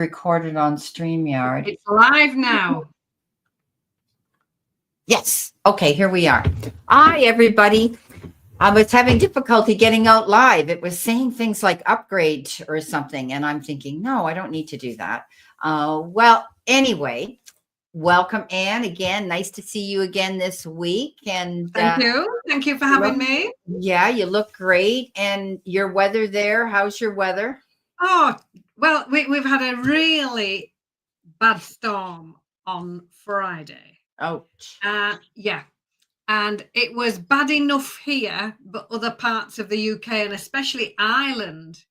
Recorded on StreamYard. It's live now. Yes. Okay, here we are. Hi, everybody. I was having difficulty getting out live. It was saying things like upgrade or something. And I'm thinking, no, I don't need to do that. Well, anyway, welcome, Anne. Again, nice to see you again this week. And thank you. Thank you for having me. Yeah, you look great. And your weather there, how's your weather? Oh, well, we've had a really bad storm on Friday. Ouch. Yeah. And it was bad enough here, but other parts of the UK and especially Ireland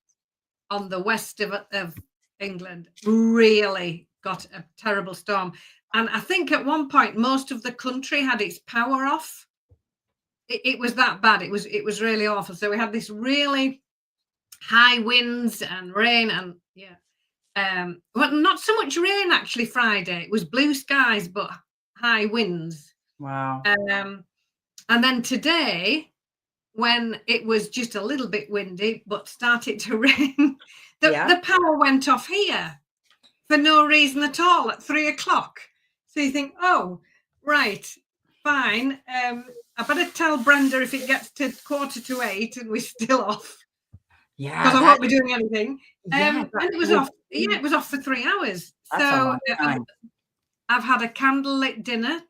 on the west of England really got a terrible storm. And I think at one point, most of the country had its power off. It was that bad. It was really awful. So we had this really high winds and rain and well, not so much rain actually Friday. It was blue skies, but high winds. Wow. And then today, when it was just a little bit windy, but started to rain, the power went off here for no reason at all at 3 o'clock. So you think, oh, right, fine. I better tell Brenda if it gets to 7:45 and we're still off. Yeah, because I won't be doing anything. Yeah, and it was off. Yeah, it was off for 3 hours. So I've had a candlelit dinner.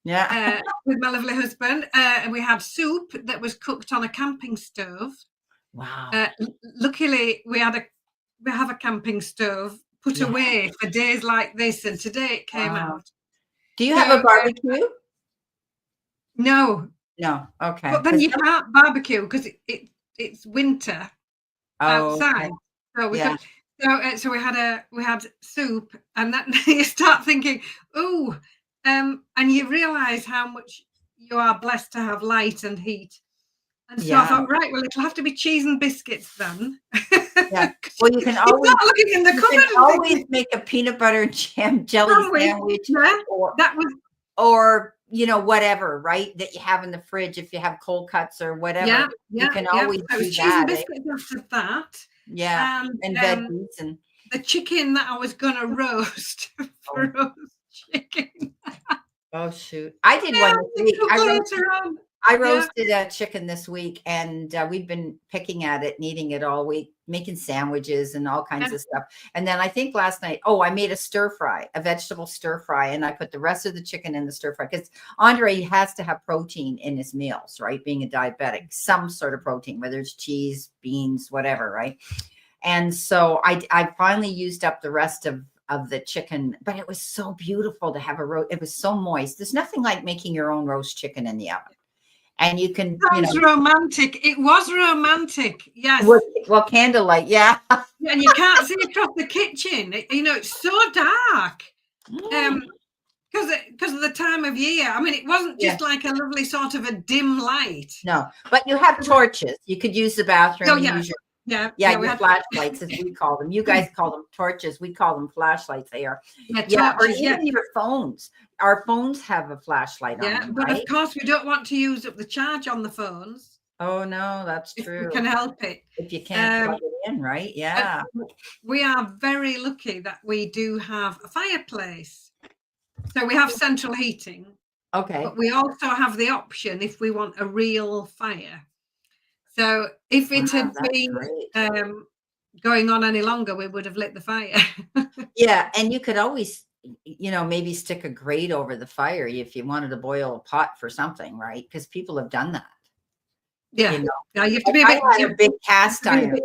Yeah, with my lovely husband, and we had soup that was cooked on a camping stove. Wow. Luckily, we have a camping stove put away for days like this, and today it came out. Do you have a barbecue? No. Okay. But then you can't barbecue because it's winter outside. Okay. So we had soup, and that you start thinking, oh, and you realise how much you are blessed to have light and heat. And so I thought, right, well, it'll have to be cheese and biscuits then. Yeah. Well, you can always looking in the cupboard make a peanut butter and jam jelly sandwich. Yeah, or whatever, right? That you have in the fridge if you have cold cuts or whatever. You can always do cheese and biscuits after that. Yeah, and veggies and the chicken that I was gonna roast for roast chicken. Oh shoot! I did one this week. I roasted a chicken this week, and we've been picking at it and eating it all week, making sandwiches and all kinds of stuff. And then I think last night, I made a vegetable stir fry, and I put the rest of the chicken in the stir fry because Andre has to have protein in his meals, right? Being a diabetic, some sort of protein, whether it's cheese, beans, whatever, right? And so I finally used up the rest of the chicken, but it was so beautiful to have a roast. It was so moist. There's nothing like making your own roast chicken in the oven. And you can, Sounds romantic. It was romantic. Yes. Well, candlelight. Yeah. And you can't see across the kitchen. It's so dark. Because of the time of year. I mean, it wasn't just like a lovely sort of a dim light. No, but you have torches. You could use the bathroom. Oh, yeah. Your flashlights, as we call them. You guys call them torches. We call them flashlights. They are. Or even your phones. Our phones have a flashlight on them, but of course we don't want to use up the charge on the phones. Oh no, that's true. If we can help it. If you can't plug it in, right? Yeah. We are very lucky that we do have a fireplace. So we have central heating. Okay. But we also have the option if we want a real fire. So if it had been going on any longer, we would have lit the fire. Yeah, and you could always, maybe stick a grate over the fire if you wanted to boil a pot for something, right? Because people have done that. Yeah, you have to be a big cast iron.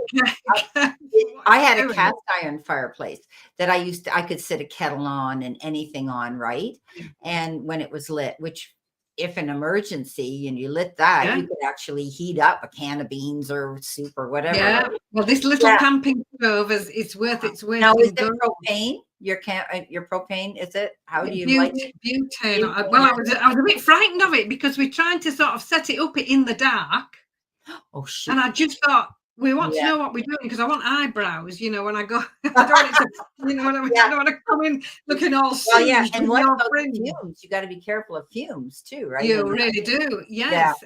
I had a cast iron fireplace that I could sit a kettle on and anything on, right? And when it was lit, which if an emergency and you lit that, you could actually heat up a can of beans or soup or whatever. Yeah. Well, this little camping stove it's worth its weight. Now, is it propane? Your propane, is it? How do you like it? Butane. Well, I was a bit frightened of it because we're trying to sort of set it up in the dark. Oh shit! And I just thought we want to know what we're doing because I want eyebrows. When I go, I don't want it to, when I don't want to come in looking all. Well, yeah, and what about fumes? You got to be careful of fumes too, right? You really do. Yes.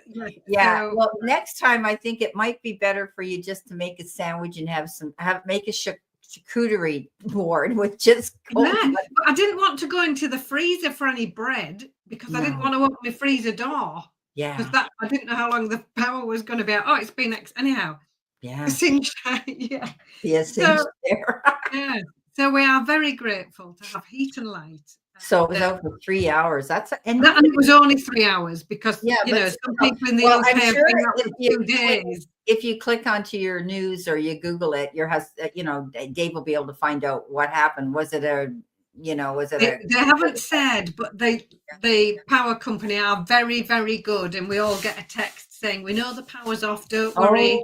Yeah. So, well, next time I think it might be better for you just to make a sandwich and make a charcuterie board with just Yeah, but I didn't want to go into the freezer for any bread because I didn't want to open my freezer door. Yeah. Because that I didn't know how long the power was going to be. Oh, it's been anyhow. Yeah. Yeah. So, there. Yeah. So we are very grateful to have heat and light. So it was out for 3 hours. That's and it was only 3 hours because some people in the UK I'm have sure been out for 2 days. If you click onto your news or you Google it, Dave will be able to find out what happened. Was it They haven't said, but the power company are very, very good, and we all get a text saying, "We know the power's off. Don't worry,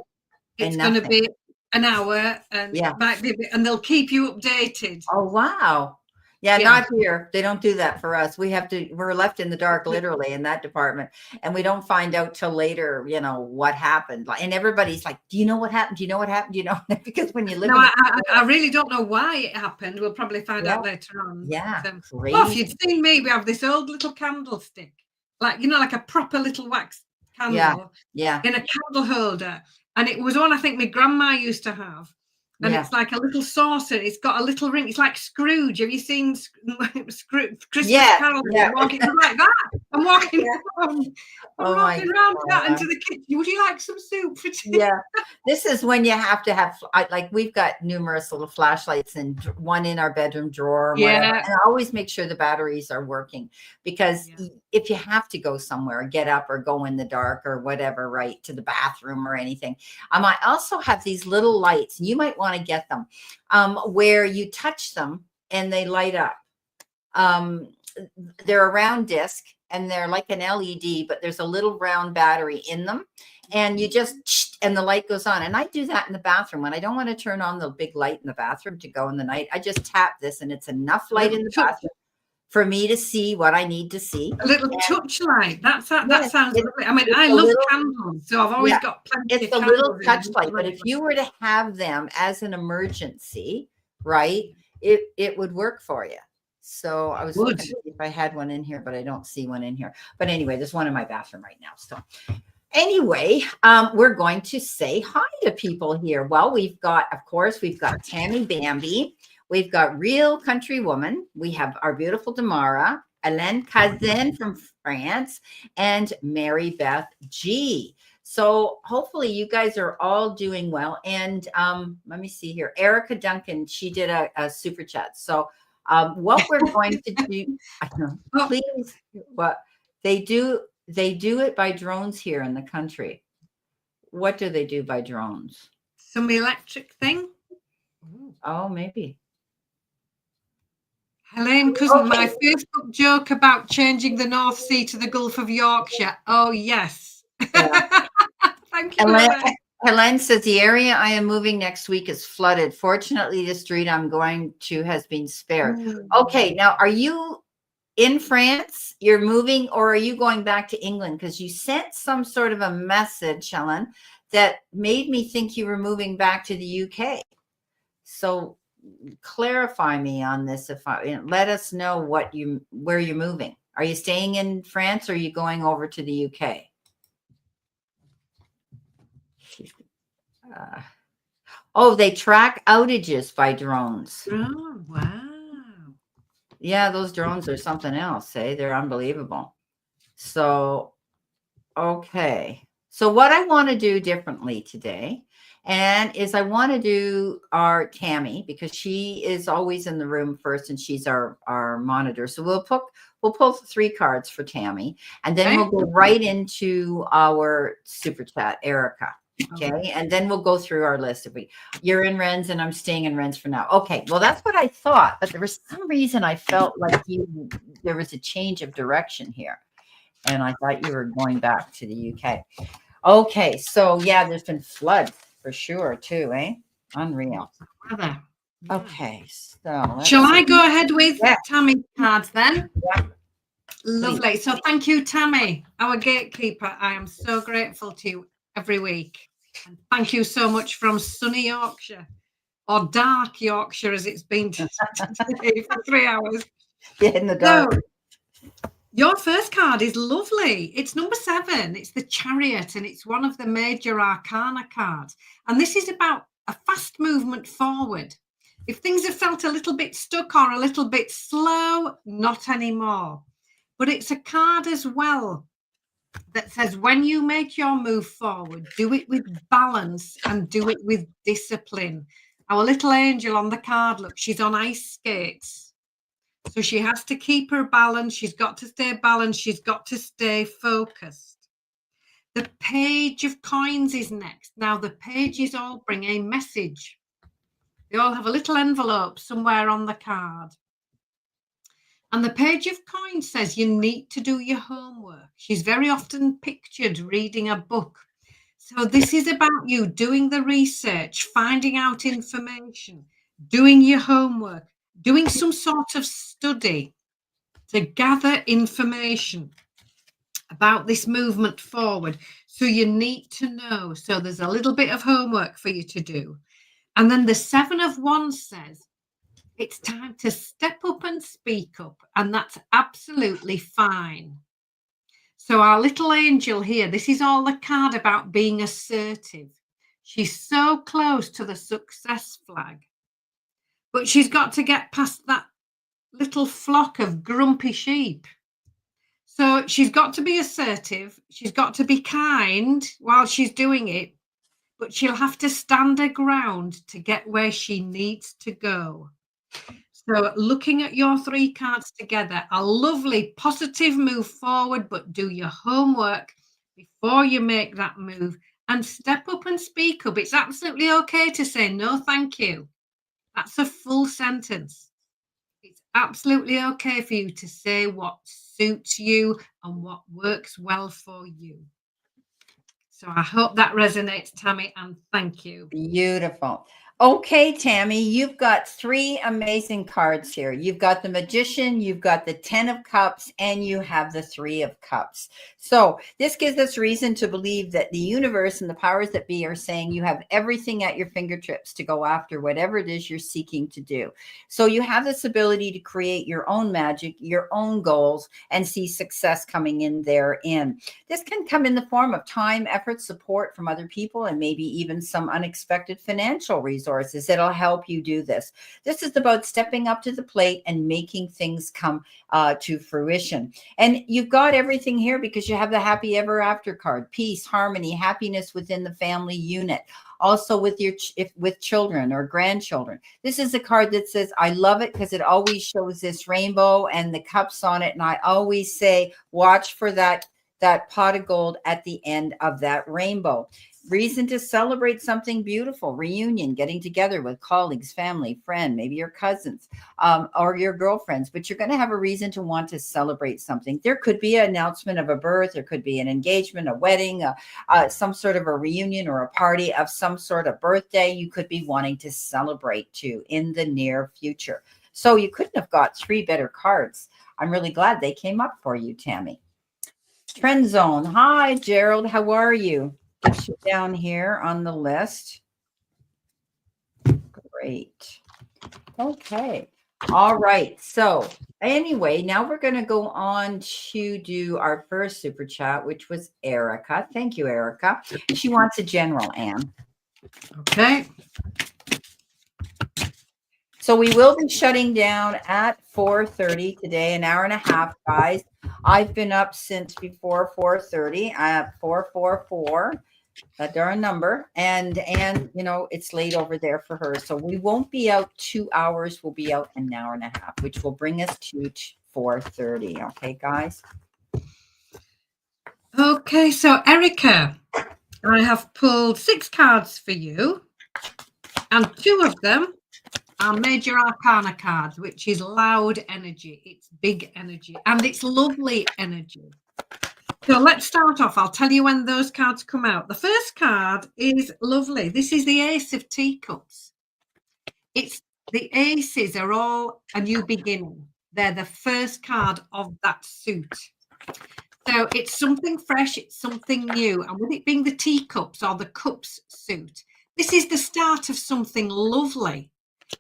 it's going to be an hour, and it might be, and they'll keep you updated." Oh wow! Yeah, not here. They don't do that for us. We're left in the dark literally in that department, and we don't find out till later, what happened. And everybody's like, do you know what happened? Do you know what happened? Do you know? Because when you live I really don't know why it happened. We'll probably find out later on. Yeah. If you'd seen me, we have this old little candlestick, like a proper little wax candle in a candle holder. And it was one I think my grandma used to have. And it's like a little saucer. It's got a little ring. It's like Scrooge. Have you seen Christmas Carol? I'm walking like that. I'm walking around. I'm walking around that into the kitchen. Would you like some soup for tea? Yeah. This is when you have to have, we've got numerous little flashlights and one in our bedroom drawer. And I always make sure the batteries are working because if you have to go somewhere, get up or go in the dark or whatever, right, to the bathroom or anything. I also have these little lights, and you might want to get them, where you touch them and they light up. They're a round disc and they're like an LED, but there's a little round battery in them, and you just, and the light goes on. And I do that in the bathroom when I don't want to turn on the big light in the bathroom to go in the night. I just tap this and it's enough light in the bathroom for me to see what I need to see. A little touch light. That sounds lovely. I mean, I love candles, so I've always got plenty of candles. It's a little touch light, but if you were to have them as an emergency, right, it would work for you. So I was looking to see if I had one in here, but I don't see one in here. But anyway, there's one in my bathroom right now. So anyway, we're going to say hi to people here. Well, we've got Tammy Bambi. We've got Real Country Woman. We have our beautiful Damara, Hélène Kazin from France, and Mary Beth G. So hopefully you guys are all doing well. And let me see here. Erica Duncan, she did a super chat. So what we're going to do, I don't know, please, what they do it by drones here in the country. What do they do by drones? Some electric thing? Oh, maybe. Helene Cousin, my Facebook joke about changing the North Sea to the Gulf of Yorkshire. Oh, yes. Yeah. Thank you. Helene says the area I am moving next week is flooded. Fortunately, the street I'm going to has been spared. Okay, now are you in France? You're moving, or are you going back to England? Because you sent some sort of a message, Helen, that made me think you were moving back to the UK. So clarify me on this. Let us know where you're moving. Are you staying in France or are you going over to the UK? They track outages by drones. Oh, wow. Yeah, those drones are something else. They're unbelievable. So, okay. So what I want to do differently today is I want to do our Tammy, because she is always in the room first and she's our monitor. So we'll pull 3 cards for Tammy, and then we'll go right into our super chat, Erica. Okay. And then we'll go through our list. You're in Rennes and I'm staying in Rennes for now. Okay. Well, that's what I thought, but there was some reason I felt like there was a change of direction here. And I thought you were going back to the UK. Okay. So yeah, there's been floods for sure too, Unreal. Okay. So shall I go ahead with Tammy's cards then? Yeah. Lovely. Please. So thank you, Tammy, our gatekeeper. I am so grateful to you every week. And thank you so much from sunny Yorkshire, or dark Yorkshire as it's been today for 3 hours. Yeah, in the dark. So, your first card is lovely. It's number 7. It's the Chariot, and it's one of the major arcana cards. And this is about a fast movement forward. If things have felt a little bit stuck or a little bit slow, not anymore. But it's a card as well that says when you make your move forward, do it with balance and do it with discipline. Our little angel on the card, look, she's on ice skates. So she has to keep her balance. She's got to stay balanced. She's got to stay focused. The page of coins is next. Now, the pages all bring a message. They all have a little envelope somewhere on the card. And the page of coins says you need to do your homework. She's very often pictured reading a book. So this is about you doing the research, finding out information, doing your homework, doing some sort of study to gather information about this movement forward. So you need to know. So there's a little bit of homework for you to do. And then the 7 of Wands says, it's time to step up and speak up, and that's absolutely fine. So our little angel here, this is all the card about being assertive. She's so close to the success flag, but she's got to get past that little flock of grumpy sheep. So she's got to be assertive. She's got to be kind while she's doing it, but she'll have to stand her ground to get where she needs to go. So looking at your 3 cards together, a lovely positive move forward, but do your homework before you make that move and step up and speak up. It's absolutely okay to say no, thank you. That's a full sentence. It's absolutely okay for you to say what suits you and what works well for you. So I hope that resonates, Tammy, and thank you. Beautiful. Okay, Tammy, you've got 3 amazing cards here. You've got the Magician, you've got the 10 of Cups, and you have the 3 of Cups. So this gives us reason to believe that the universe and the powers that be are saying you have everything at your fingertips to go after whatever it is you're seeking to do. So you have this ability to create your own magic, your own goals, and see success coming in therein. This can come in the form of time, effort, support from other people, and maybe even some unexpected financial resources that'll help you do this. This is about stepping up to the plate and making things come to fruition. And you've got everything here because you have the happy ever after card, peace, harmony, happiness within the family unit. Also with with children or grandchildren. This is a card that says, I love it because it always shows this rainbow and the cups on it. And I always say, watch for that pot of gold at the end of that rainbow. Reason to celebrate something beautiful, reunion, getting together with colleagues, family, friend, maybe your cousins or your girlfriends, but you're going to have a reason to want to celebrate something. There could be an announcement of a birth, there could be an engagement, a wedding, some sort of a reunion or a party of some sort of birthday you could be wanting to celebrate too in the near future. So you couldn't have got 3 better cards. I'm really glad they came up for you, Tammy. Trend Zone. Hi, Gerald. How are you? Get you down here on the list. Great. Okay. All right. So anyway, now we're going to go on to do our first super chat, which was Erica. Thank you, Erica. She wants a general, Anne. Okay. So we will be shutting down at 4:30 today, an hour and a half, guys. I've been up since before 4:30. I have 444. That darn number. And you know, it's late over there for her. So we won't be out 2 hours. We'll be out an hour and a half, which will bring us to 4:30. Okay, guys. Okay, so Erica, I have pulled 6 cards for you, and 2 of them are major arcana cards, which is loud energy, it's big energy, and it's lovely energy. So let's start off. I'll tell you when those cards come out. The first card is lovely. This is the Ace of Teacups. It's the aces are all a new beginning. They're the first card of that suit. So it's something fresh, it's something new. And with it being the teacups or the cups suit, this is the start of something lovely.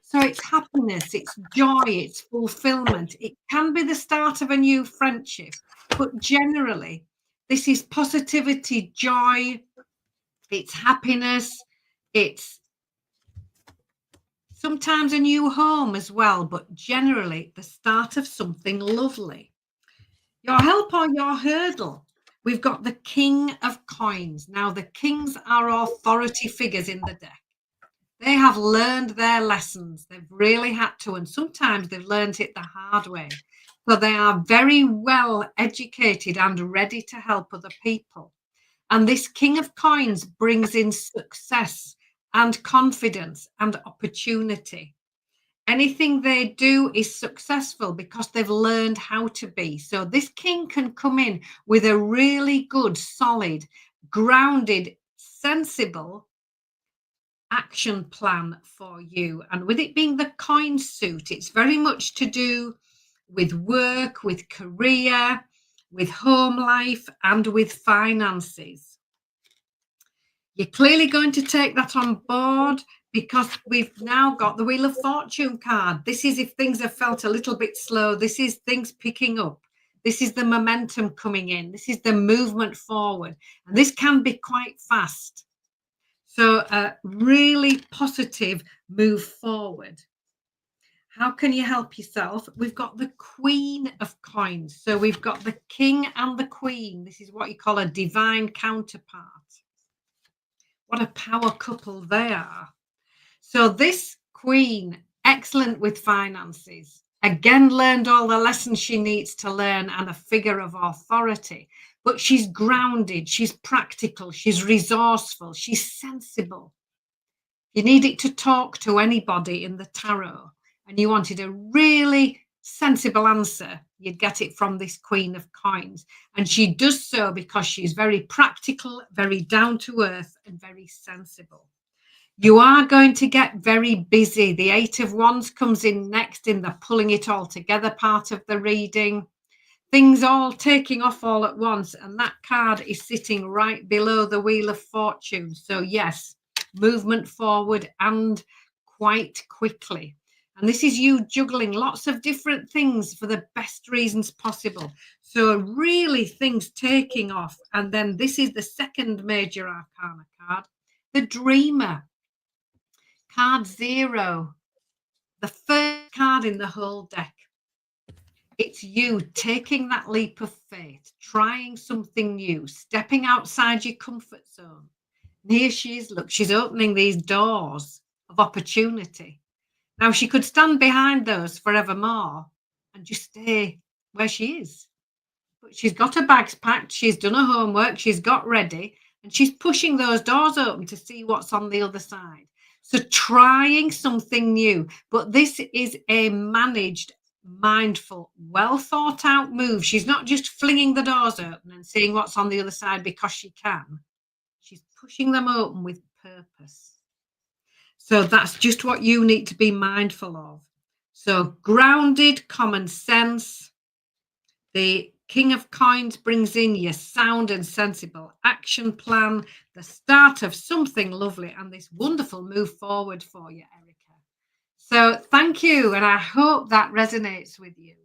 So it's happiness, it's joy, it's fulfillment. It can be the start of a new friendship, but generally, this is positivity, joy, it's happiness, it's sometimes a new home as well, but generally the start of something lovely. Your help or your hurdle. We've got the King of Coins. Now, the kings are authority figures in the deck. They have learned their lessons. They've really had to, and sometimes they've learned it the hard way. So they are very well educated and ready to help other people. And this King of Coins brings in success and confidence and opportunity. Anything they do is successful because they've learned how to be. So this king can come in with a really good, solid, grounded, sensible action plan for you. And with it being the coin suit, it's very much to do with work, with career, with home life, and with finances. You're clearly going to take that on board because we've now got the Wheel of Fortune card. This is if things have felt a little bit slow. This is things picking up. This is the momentum coming in. This is the movement forward. And this can be quite fast. So a really positive move forward. How can you help yourself? We've got the Queen of Coins. So we've got the King and the Queen. This is what you call a divine counterpart. What a power couple they are. So this Queen, excellent with finances, again learned all the lessons she needs to learn and a figure of authority. But she's grounded, she's practical, she's resourceful, she's sensible. You need it to talk to anybody in the tarot and you wanted a really sensible answer, you'd get it from this Queen of Coins. And she does so because she's very practical, very down to earth and very sensible. You are going to get very busy. The Eight of Wands comes in next in the pulling it all together part of the reading. Things all taking off all at once. And that card is sitting right below the Wheel of Fortune. So yes, movement forward and quite quickly. And this is you juggling lots of different things for the best reasons possible. So really things taking off. And then this is the second major arcana card, the Dreamer. Card 0, the first card in the whole deck. It's you taking that leap of faith, trying something new, stepping outside your comfort zone. And here she is, look, she's opening these doors of opportunity. Now, she could stand behind those forevermore and just stay where she is. But she's got her bags packed, she's done her homework, she's got ready, and she's pushing those doors open to see what's on the other side. So trying something new, but this is a managed, mindful, well thought out move. She's not just flinging the doors open and seeing what's on the other side because she can. She's pushing them open with purpose. So that's just what you need to be mindful of. So grounded, common sense. The King of Coins brings in your sound and sensible action plan, the start of something lovely, and this wonderful move forward for you, Erica. So thank you, and I hope that resonates with you.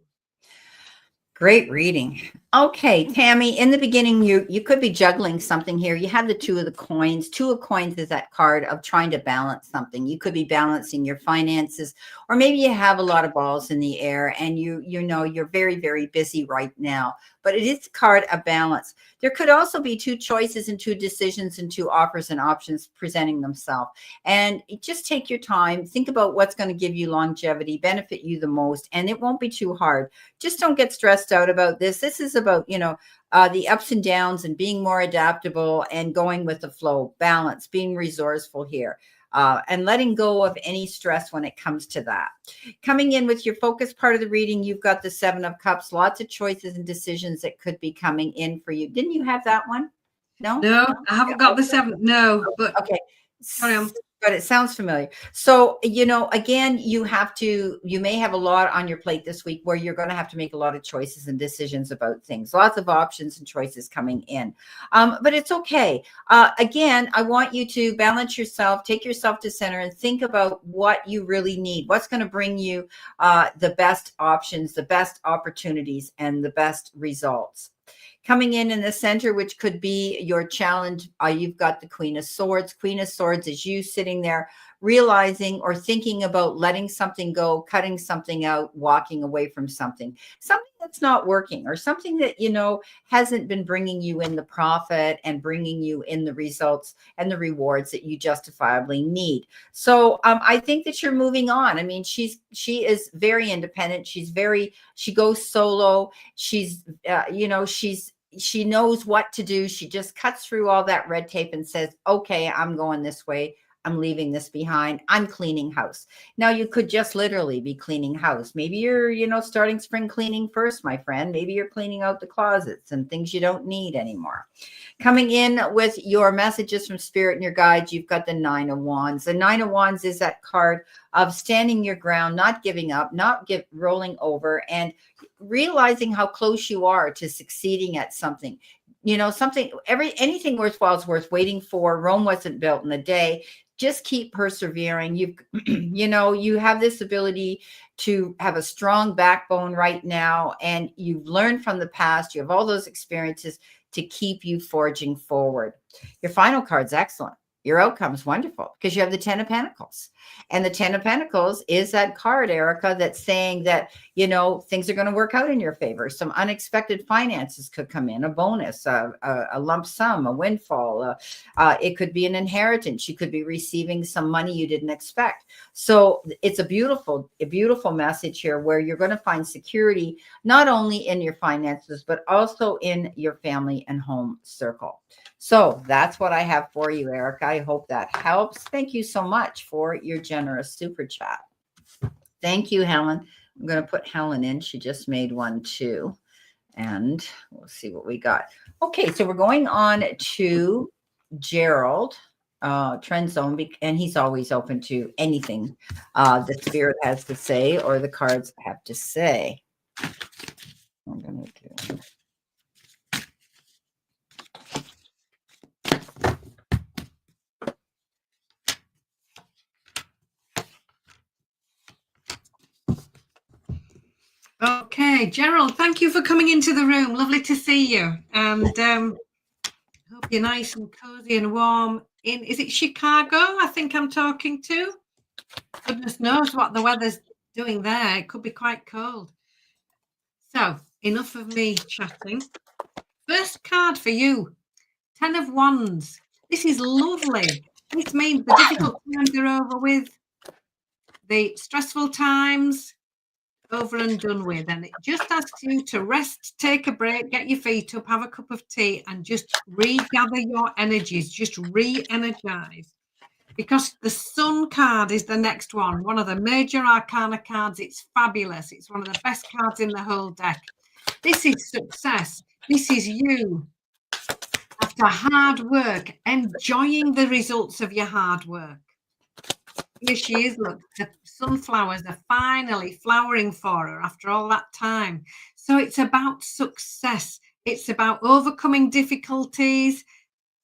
Great reading. Okay, Tammy, in the beginning, you could be juggling something here. You have the Two of the Coins. Two of Coins is that card of trying to balance something. You could be balancing your finances, or maybe you have a lot of balls in the air and you know you're very, very busy right now. But it is a card of balance. There could also be two choices and two decisions and two offers and options presenting themselves. And just take your time. Think about what's going to give you longevity, benefit you the most, and it won't be too hard. Just don't get stressed out about this. This is about, the ups and downs and being more adaptable and going with the flow, balance, being resourceful here. And letting go of any stress when it comes to that. Coming in with your focus part of the reading, you've got the Seven of Cups, lots of choices and decisions that could be coming in for you. Didn't you have that one? No, I haven't got the 7. No, but okay. Carry on. But it sounds familiar. So, again, you may have a lot on your plate this week where you're going to have to make a lot of choices and decisions about things, lots of options and choices coming in. But it's okay. Again, I want you to balance yourself, take yourself to center and think about what you really need, what's going to bring you the best options, the best opportunities, and the best results. Coming in the center, which could be your challenge, you've got the Queen of Swords. Queen of Swords is you sitting there realizing or thinking about letting something go, cutting something out, walking away from something that's not working, or something that, hasn't been bringing you in the profit and bringing you in the results and the rewards that you justifiably need. So I think that you're moving on. I mean, she is very independent. She goes solo. She knows what to do. She just cuts through all that red tape and says, okay, I'm going this way. I'm leaving this behind. I'm cleaning house. Now, you could just literally be cleaning house. Maybe you're, starting spring cleaning first, my friend. Maybe you're cleaning out the closets and things you don't need anymore. Coming in with your messages from Spirit and your guides, you've got the Nine of Wands. The Nine of Wands is that card of standing your ground, not giving up, not rolling over, and realizing how close you are to succeeding at something. Anything worthwhile is worth waiting for. Rome wasn't built in a day. Just keep persevering. You have this ability to have a strong backbone right now, and you've learned from the past. You have all those experiences to keep you forging forward. Your final card's excellent. Your outcome's wonderful because you have the 10 of Pentacles. And the 10 of Pentacles is that card, Erica, that's saying that, things are going to work out in your favor. Some unexpected finances could come in, a bonus, a lump sum, a windfall. It could be an inheritance. You could be receiving some money you didn't expect. So it's a beautiful message here where you're going to find security, not only in your finances, but also in your family and home circle. So that's what I have for you, Erica. I hope that helps. Thank you so much for your generous super chat. Thank you, Helen. I'm going to put Helen in. She just made one too. And we'll see what we got. Okay, so we're going on to Gerald, Trend Zone, and he's always open to anything the Spirit has to say or the cards have to say. I'm going to do... Okay, Gerald, thank you for coming into the room. Lovely to see you. And hope you're nice and cozy and warm is it Chicago? I think I'm talking to. Goodness knows what the weather's doing there. It could be quite cold. So enough of me chatting. First card for you, 10 of Wands. This is lovely. This means the difficult times are over with. The stressful times over and done with, and it just asks you to rest, take a break, get your feet up, have a cup of tea, and just regather your energies, just re-energize, because the Sun card is the next one of the major arcana cards. It's fabulous. It's one of the best cards in the whole deck. This is success. This is you after hard work enjoying the results of your hard work. Here she is. Look, the sunflowers are finally flowering for her after all that time. So it's about success. It's about overcoming difficulties.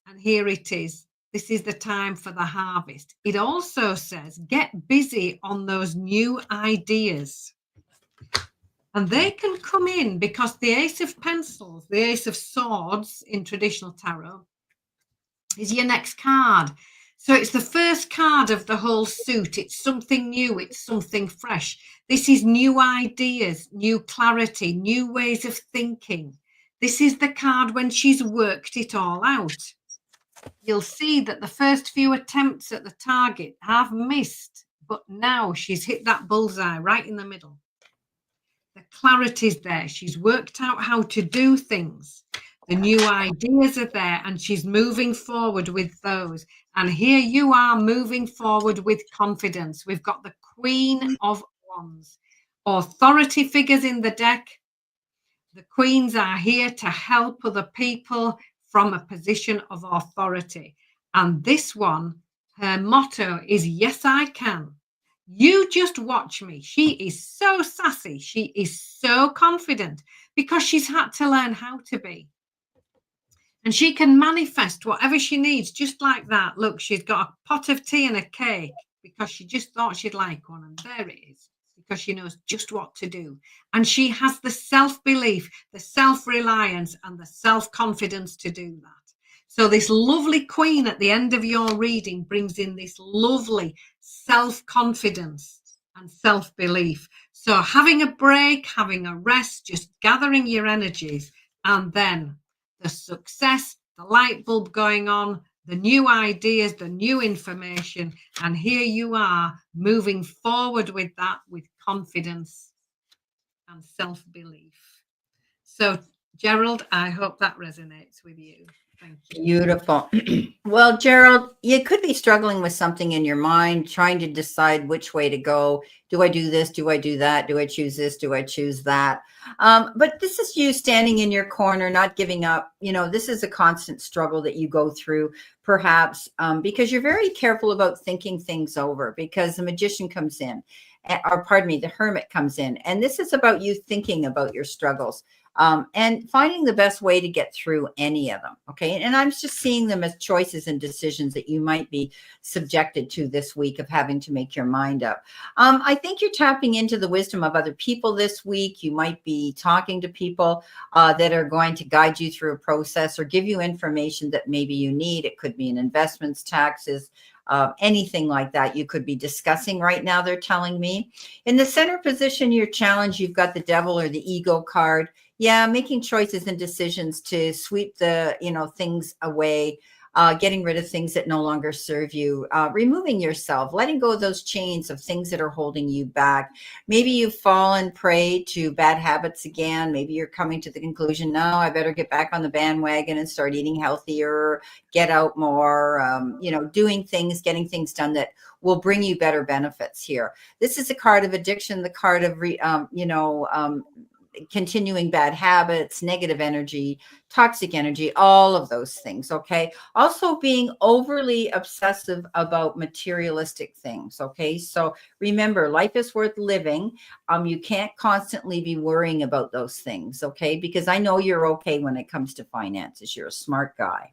And here it is. This is the time for the harvest. It also says, get busy on those new ideas. And they can come in because the Ace of Pencils, the Ace of Swords in traditional tarot, is your next card. So it's the first card of the whole suit. It's something new. It's something fresh. This is new ideas, new clarity, new ways of thinking. This is the card when she's worked it all out. You'll see that the first few attempts at the target have missed, but now she's hit that bullseye right in the middle. The clarity's there. She's worked out how to do things. The new ideas are there, and she's moving forward with those. And here you are moving forward with confidence. We've got the Queen of Wands. Authority figures in the deck. The queens are here to help other people from a position of authority. And this one, her motto is, yes, I can. You just watch me. She is so sassy. She is so confident because she's had to learn how to be. And she can manifest whatever she needs just like that. Look, she's got a pot of tea and a cake because she just thought she'd like one. And there it is. She because she knows just what to do. And she has the self-belief, the self-reliance, and the self-confidence to do that. So this lovely queen at the end of your reading brings in this lovely self-confidence and self-belief. So having a break, having a rest, just gathering your energies, and then the success, the light bulb going on, the new ideas, the new information, and here you are moving forward with that with confidence and self-belief. So Gerald, I hope that resonates with you. Thank you. Beautiful. Well, Gerald, you could be struggling with something in your mind, trying to decide which way to go. Do I do this? Do I do that? Do I choose this? Do I choose that? But this is you standing in your corner, not giving up. You know, this is a constant struggle that you go through, perhaps because you're very careful about thinking things over, because the magician comes in, or pardon me, the hermit comes in. And this is about you thinking about your struggles. And finding the best way to get through any of them. Okay. And I'm just seeing them as choices and decisions that you might be subjected to this week of having to make your mind up. I think you're tapping into the wisdom of other people this week. You might be talking to people that are going to guide you through a process or give you information that maybe you need. It could be in investments, taxes, anything like that you could be discussing right now, they're telling me. In the center position, your challenge, you've got the devil or the ego card. Yeah, making choices and decisions to sweep the, things away, getting rid of things that no longer serve you, removing yourself, letting go of those chains of things that are holding you back. Maybe you've fallen prey to bad habits again. Maybe you're coming to the conclusion, no, I better get back on the bandwagon and start eating healthier, get out more, doing things, getting things done that will bring you better benefits here. This is a card of addiction, the card of, continuing bad habits, negative energy, toxic energy, all of those things. Okay. Also being overly obsessive about materialistic things. Okay. So remember, life is worth living. You can't constantly be worrying about those things. Okay. Because I know you're okay when it comes to finances. You're a smart guy.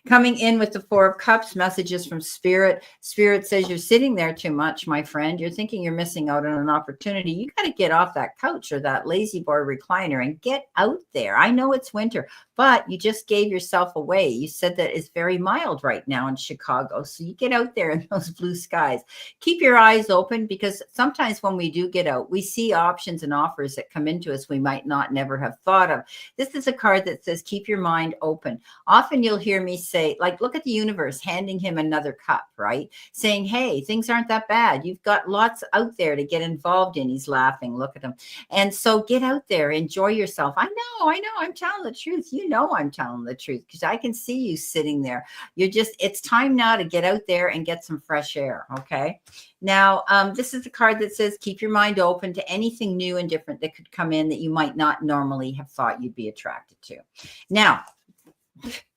Coming in with the Four of Cups, messages from Spirit. Spirit says you're sitting there too much, my friend. You're thinking you're missing out on an opportunity. You got to get off that couch or that lazy boy recliner and get out there. I know it's winter, but you just gave yourself away. You said that it's very mild right now in Chicago. So you get out there in those blue skies. Keep your eyes open, because sometimes when we do get out, we see options and offers that come into us we might not never have thought of. This is a card that says keep your mind open. Often you'll hear me say, like, look at the universe, handing him another cup, right? Saying, hey, things aren't that bad. You've got lots out there to get involved in. He's laughing. Look at him. And so get out there, enjoy yourself. I know, I'm telling the truth. You know, I'm telling the truth because I can see you sitting there. It's time now to get out there and get some fresh air. Okay. Now, this is the card that says, keep your mind open to anything new and different that could come in that you might not normally have thought you'd be attracted to. Now,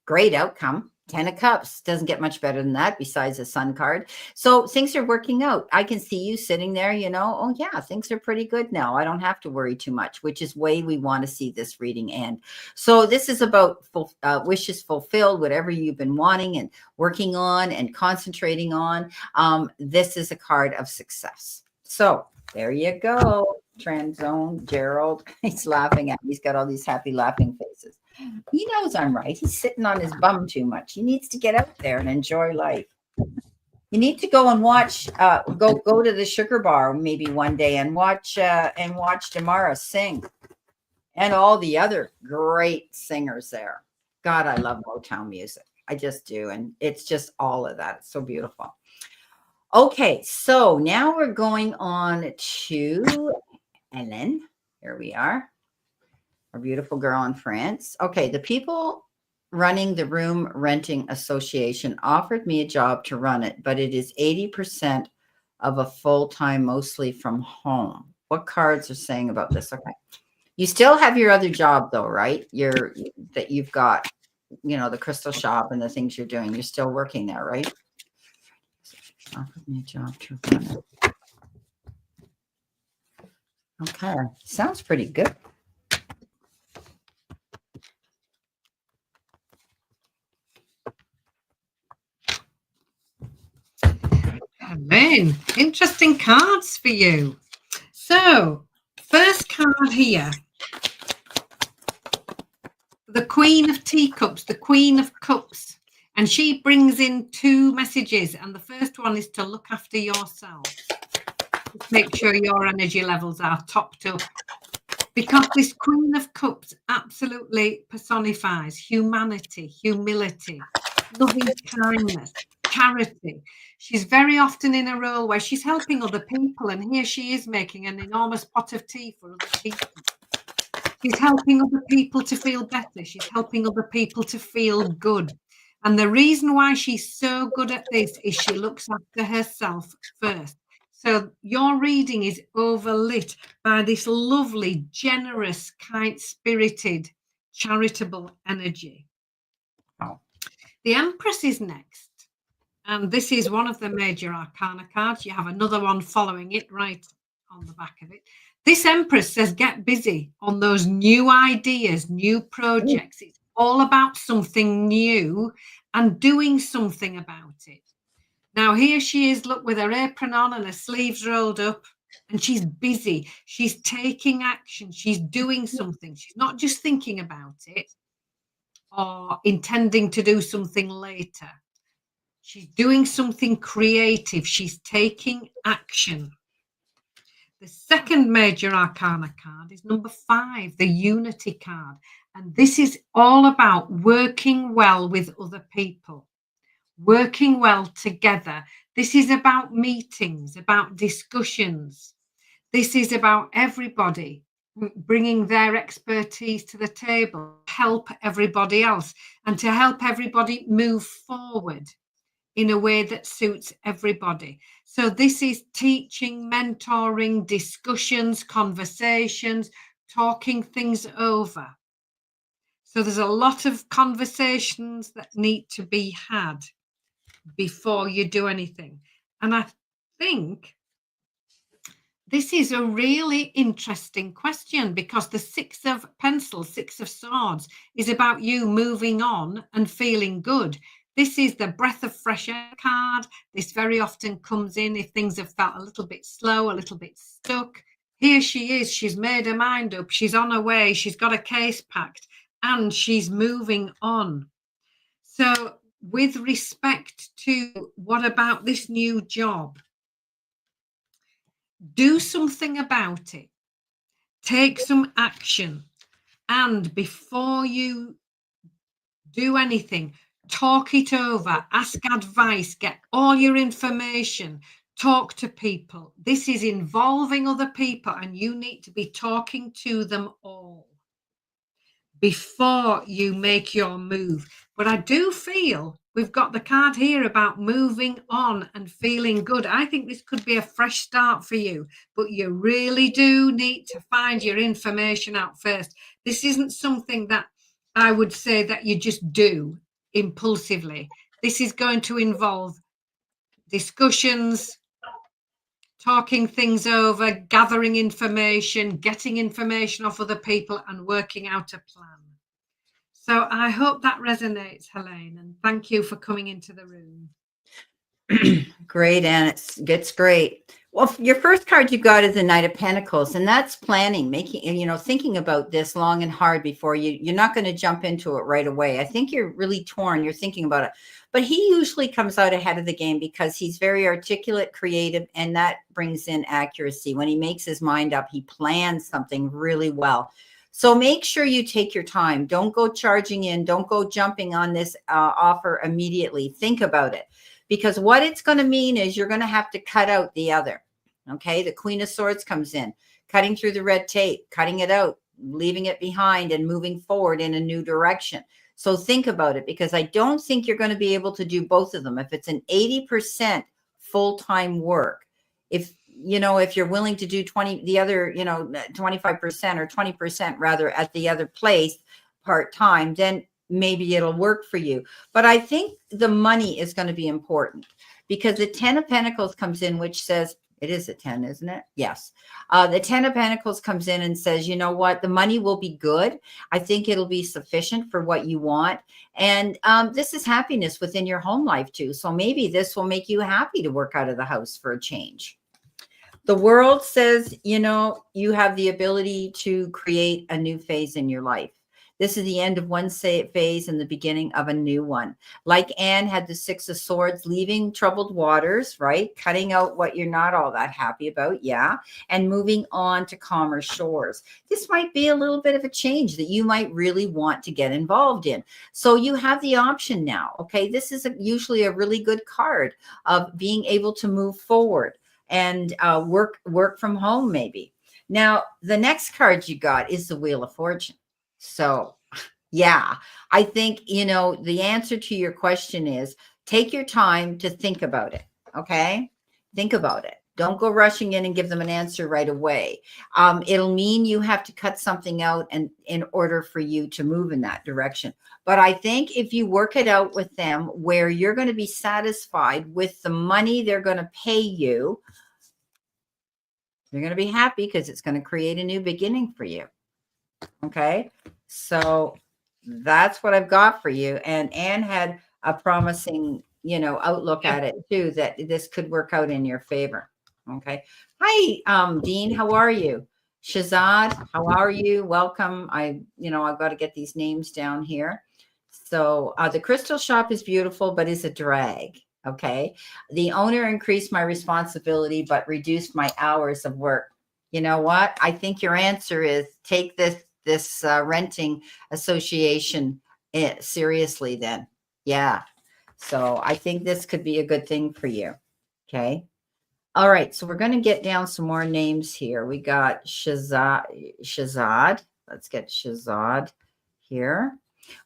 great outcome. 10 of Cups doesn't get much better than that besides the Sun card. So things are working out. I can see you sitting there, oh yeah, things are pretty good now. I don't have to worry too much, which is way we want to see this reading end. So this is about wishes fulfilled, whatever you've been wanting and working on and concentrating on. This is a card of success. So there you go. Trend zone, Gerald. He's laughing at me. He's got all these happy laughing faces. He knows I'm right. He's sitting on his bum too much. He needs to get out there and enjoy life. You need to go and watch, go to the Sugar Bar maybe one day and watch Damara sing, and all the other great singers there. God, I love Motown music. I just do. And it's just all of that. It's so beautiful. Okay, so now we're going on to Ellen. Here we are. Our beautiful girl in France. Okay, the people running the room renting association offered me a job to run it, but it is 80% of a full-time, mostly from home. What cards are saying about this? Okay. You still have your other job though, right? That you've got, the crystal shop and the things you're doing. You're still working there, right? Offered me a job to run it. Okay. Sounds pretty good. Amen. Interesting cards for you. So, first card here. The Queen of Teacups, the Queen of Cups. And she brings in two messages. And the first one is to look after yourself. Just make sure your energy levels are topped up. Because this Queen of Cups absolutely personifies humanity, humility, loving kindness, charity. She's very often in a role where she's helping other people. And here she is making an enormous pot of tea for other people. She's helping other people to feel better. She's helping other people to feel good. And the reason why she's so good at this is she looks after herself first. So your reading is overlit by this lovely, generous, kind-spirited, charitable energy. Oh. The Empress is next. And this is one of the major arcana cards. You have another one following it right on the back of it. This Empress says, get busy on those new ideas, new projects. It's all about something new and doing something about it. Now, here she is, look, with her apron on and her sleeves rolled up, and she's busy. She's taking action. She's doing something. She's not just thinking about it or intending to do something later. She's doing something creative. She's taking action. The second major arcana card is number 5, the Unity card. And this is all about working well with other people, working well together. This is about meetings, about discussions. This is about everybody bringing their expertise to the table, help everybody else, and to help everybody move forward in a way that suits everybody. So this is teaching, mentoring, discussions, conversations, talking things over. So there's a lot of conversations that need to be had before you do anything. And I think this is a really interesting question because the 6 of Pencils, 6 of Swords, is about you moving on and feeling good. This is the breath of fresh air card. This very often comes in if things have felt a little bit slow, a little bit stuck. Here she is. She's made her mind up. She's on her way. She's got a case packed and she's moving on. So with respect to what about this new job? Do something about it. Take some action. And before you do anything, talk it over, ask advice, get all your information, talk to people. This is involving other people and you need to be talking to them all before you make your move. But I do feel we've got the card here about moving on and feeling good. I think this could be a fresh start for you, but you really do need to find your information out first. This isn't something that I would say that you just do impulsively. This is going to involve discussions, talking things over, gathering information, getting information off other people and working out a plan. So I hope that resonates, Helene, and thank you for coming into the room. Great, and it's great. Well, your first card you got is the Knight of Pentacles, and that's planning, making, thinking about this long and hard before you're not going to jump into it right away. I think you're really torn. You're thinking about it, but he usually comes out ahead of the game because he's very articulate, creative, and that brings in accuracy. When he makes his mind up, he plans something really well. So make sure you take your time. Don't go charging in. Don't go jumping on this offer immediately. Think about it. Because what it's going to mean is you're going to have to cut out the other. Okay. The Queen of Swords comes in, cutting through the red tape, cutting it out, leaving it behind and moving forward in a new direction. So think about it, because I don't think you're going to be able to do both of them. If it's an 80% full-time work, if you're willing to do 25% or 20% rather at the other place part-time, then maybe it'll work for you. But I think the money is going to be important because the 10 of Pentacles comes in, which says, it is a 10, isn't it? Yes. The 10 of Pentacles comes in and says, you know what? The money will be good. I think it'll be sufficient for what you want. And this is happiness within your home life too. So maybe this will make you happy to work out of the house for a change. The world says, you know, you have the ability to create a new phase in your life. This is the end of one phase and the beginning of a new one. Like Anne had the Six of Swords, leaving troubled waters, right? Cutting out what you're not all that happy about. Yeah. And moving on to calmer shores. This might be a little bit of a change that you might really want to get involved in. So you have the option now. Okay. This is usually a really good card of being able to move forward and work from home maybe. Now, the next card you got is the Wheel of Fortune. So, yeah, I think, you know, the answer to your question is take your time to think about it. Okay. Think about it. Don't go rushing in and give them an answer right away. It'll mean you have to cut something out and in order for you to move in that direction. But I think if you work it out with them where you're going to be satisfied with the money they're going to pay you, you're going to be happy because it's going to create a new beginning for you. Okay. So that's what I've got for you. And Anne had a promising, you know, outlook at it too, that this could work out in your favor. Okay. Hi, Dean. How are you? Shazad, how are you? Welcome. I've got to get these names down here. So the crystal shop is beautiful, but is a drag. Okay. The owner increased my responsibility, but reduced my hours of work. You know what? I think your answer is take this renting association seriously then. Yeah. So I think this could be a good thing for you. Okay. All right. So we're going to get down some more names here. We got Shazad. Let's get Shazad here.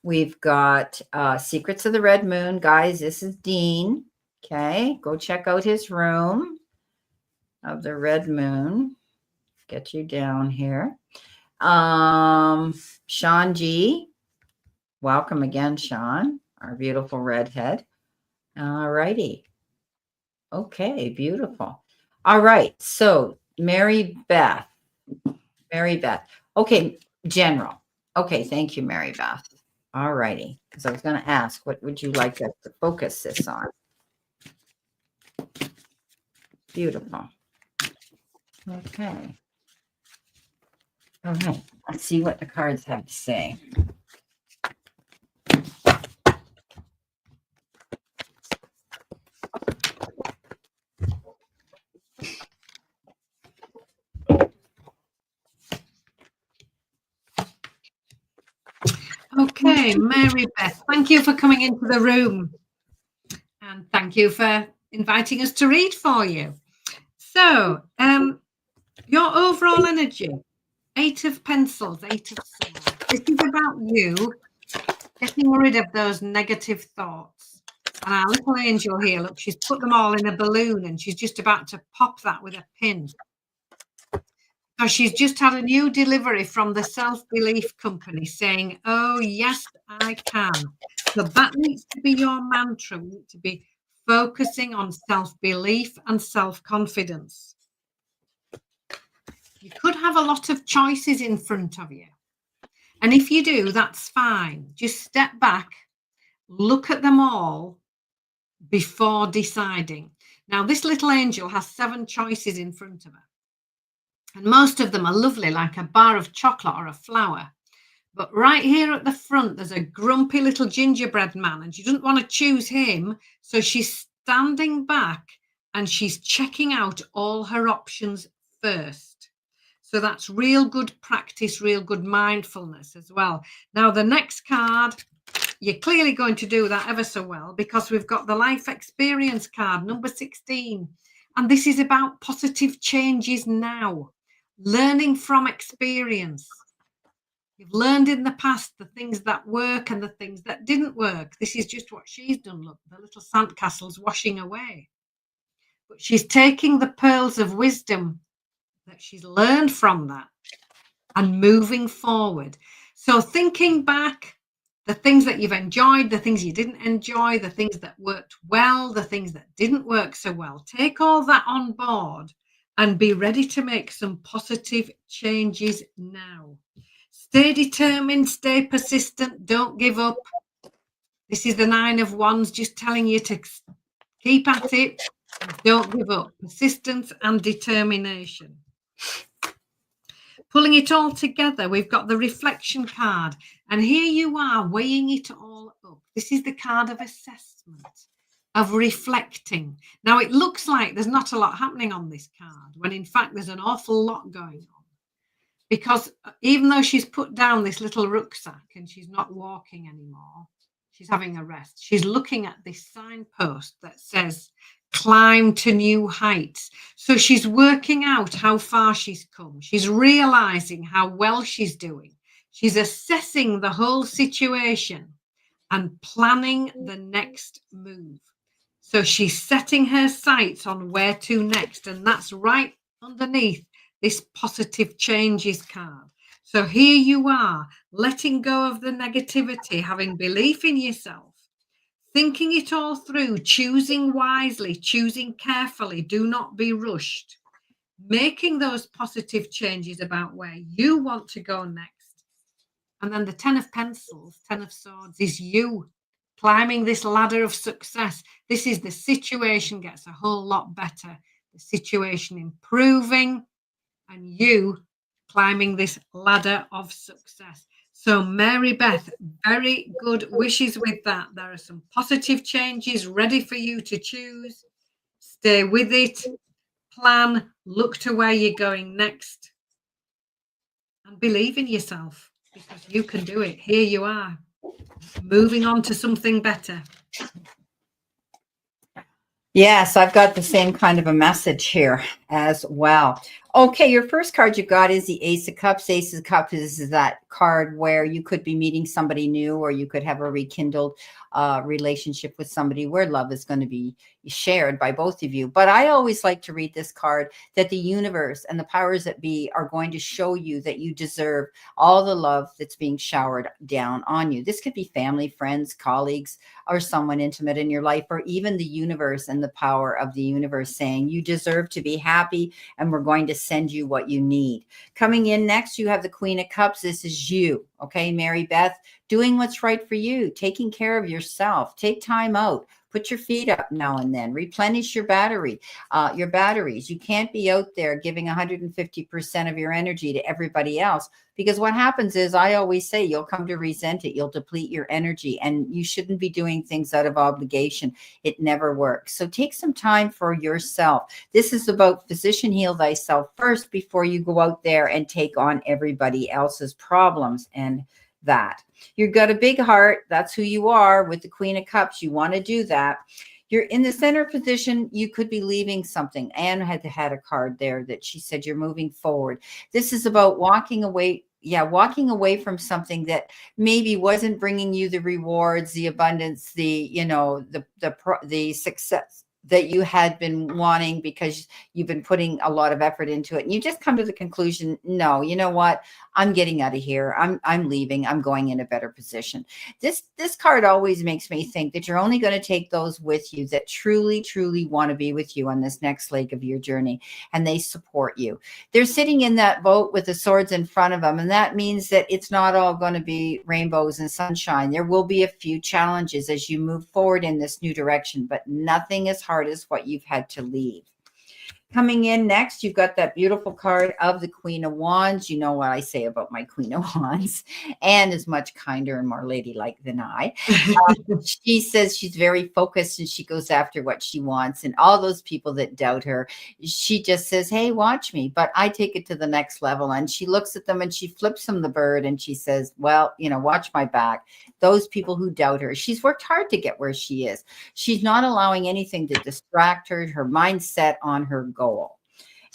We've got Secrets of the Red Moon. Guys, this is Dean. Okay. Go check out his room of the Red Moon. Get you down here. Sean G. Welcome again, Sean, our beautiful redhead. All righty. Okay, beautiful. All right. So Mary Beth. Okay, General. Okay, thank you, Mary Beth. All righty. Because I was going to ask, what would you like us to focus this on? Beautiful. Okay. All right. Let's see what the cards have to say. Okay, Mary Beth, thank you for coming into the room. And thank you for inviting us to read for you. So, your overall energy, 8 of Pencils, 8 of Swords. This is about you getting rid of those negative thoughts. And our little angel here, look, she's put them all in a balloon and she's just about to pop that with a pin. So she's just had a new delivery from the self-belief company saying, oh, yes, I can. So that needs to be your mantra. We need to be focusing on self-belief and self-confidence. You could have a lot of choices in front of you. And if you do, that's fine. Just step back, look at them all before deciding. Now, this little angel has 7 choices in front of her. And most of them are lovely, like a bar of chocolate or a flower. But right here at the front, there's a grumpy little gingerbread man, and she doesn't want to choose him. So she's standing back and she's checking out all her options first. So that's real good practice, real good mindfulness as well. Now, the next card, you're clearly going to do that ever so well because we've got the life experience card, number 16. And this is about positive changes now, learning from experience. You've learned in the past the things that work and the things that didn't work. This is just what she's done. Look, the little sandcastle's washing away. But she's taking the pearls of wisdom that she's learned from that and moving forward. So thinking back, the things that you've enjoyed, the things you didn't enjoy, the things that worked well, the things that didn't work so well, take all that on board and be ready to make some positive changes now. Stay determined, stay persistent, don't give up. This is the 9 of Wands just telling you to keep at it, Don't give up. Persistence and determination. Pulling it all together, we've got the reflection card. And here you are weighing it all up. This is the card of assessment, of reflecting. Now, it looks like there's not a lot happening on this card, when in fact there's an awful lot going on. Because even though she's put down this little rucksack and she's not walking anymore, she's having a rest. She's looking at this signpost that says, climb to new heights. So she's working out how far she's come. She's realizing how well she's doing. She's assessing the whole situation and planning the next move. So she's setting her sights on where to next. And that's right underneath this positive changes card. So here you are, letting go of the negativity, having belief in yourself, thinking it all through, choosing wisely, choosing carefully, do not be rushed, making those positive changes about where you want to go next. And then the 10 of Pentacles, 10 of Swords is you climbing this ladder of success. This is the situation gets a whole lot better, the situation improving, and you climbing this ladder of success. So Mary Beth, very good wishes with that. There are some positive changes ready for you to choose. Stay with it, plan, look to where you're going next, and believe in yourself, because you can do it. Here you are, moving on to something better. Yes, I've got the same kind of a message here as well. Okay, your first card you got is the Ace of Cups. Ace of Cups is that card where you could be meeting somebody new, or you could have a rekindled relationship with somebody where love is going to be shared by both of you. But I always like to read this card that the universe and the powers that be are going to show you that you deserve all the love that's being showered down on you. This could be family, friends, colleagues, or someone intimate in your life, or even the universe and the power of the universe saying you deserve to be happy, and we're going to send you what you need. Coming in next, you have the Queen of Cups. This is you, okay, Mary Beth, doing what's right for you, taking care of yourself. Take time out. Put your feet up now and then. Replenish your batteries. You can't be out there giving 150% of your energy to everybody else, because what happens is, I always say, you'll come to resent it. You'll deplete your energy, and you shouldn't be doing things out of obligation. It never works. So take some time for yourself. This is about physician heal thyself first before you go out there and take on everybody else's problems. And that you've got a big heart. That's who you are with the Queen of Cups. You want to do that. You're in the center position. You could be leaving something. Anne had a card there that she said you're moving forward. This is about walking away. Yeah, walking away from something that maybe wasn't bringing you the rewards, the abundance, the success that you had been wanting, because you've been putting a lot of effort into it, and you just come to the conclusion, no, you know what, I'm getting out of here. I'm leaving. I'm going in a better position. This card always makes me think that you're only going to take those with you that truly, truly want to be with you on this next leg of your journey, and they support you. They're sitting in that boat with the swords in front of them, and that means that it's not all going to be rainbows and sunshine. There will be a few challenges as you move forward in this new direction, but nothing as hard as what you've had to leave. Coming in next, you've got that beautiful card of the Queen of Wands. You know what I say about my Queen of Wands. Anne is much kinder and more ladylike than I. She says she's very focused, and she goes after what she wants. And all those people that doubt her, she just says, hey, watch me. But I take it to the next level. And she looks at them and she flips them the bird and she says, well, watch my back. Those people who doubt her, she's worked hard to get where she is. She's not allowing anything to distract her, her mindset on her goal.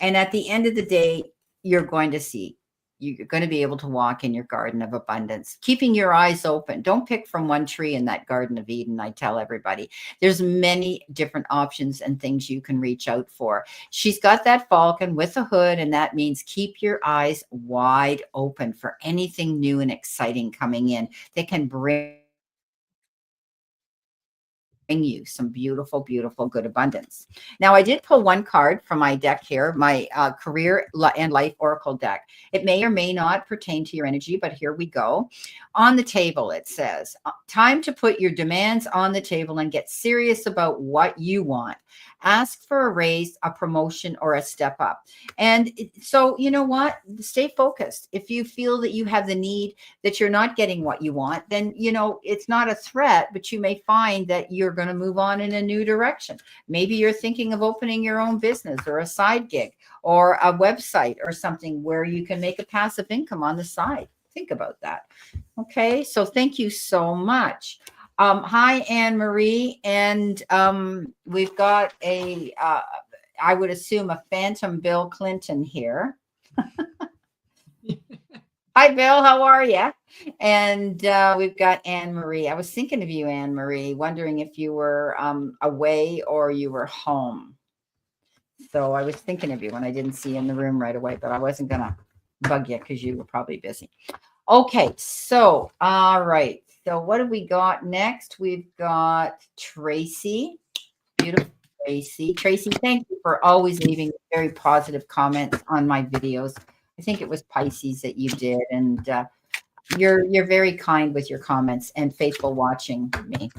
And at the end of the day, you're going to be able to walk in your garden of abundance, keeping your eyes open. Don't pick from one tree in that Garden of Eden. I tell everybody, there's many different options and things you can reach out for. She's got that falcon with a hood, and that means keep your eyes wide open for anything new and exciting coming in that can bring you some beautiful, beautiful, good abundance. Now, I did pull one card from my deck here, my career and life oracle deck. It may or may not pertain to your energy, but here we go. On the table, it says, time to put your demands on the table and get serious about what you want. ask for a raise, a promotion, or a step up. And so, you know what? Stay focused. If you feel that you have the need, that you're not getting what you want, then, you know, it's not a threat, but you may find that you're going to move on in a new direction. Maybe you're thinking of opening your own business or a side gig or a website or something where you can make a passive income on the side. Think about that. Okay. So thank you so much. Hi, Anne Marie. And we've got I would assume a phantom Bill Clinton here. Hi, Bill. How are you? And we've got Anne Marie. I was thinking of you, Anne Marie, wondering if you were away or you were home. So I was thinking of you when I didn't see you in the room right away, but I wasn't going to bug you because you were probably busy. Okay. So, all right. So what have we got next? We've got Tracy. Beautiful Tracy. Tracy, thank you for always leaving very positive comments on my videos. I think it was Pisces that you did. And you're very kind with your comments and faithful watching me.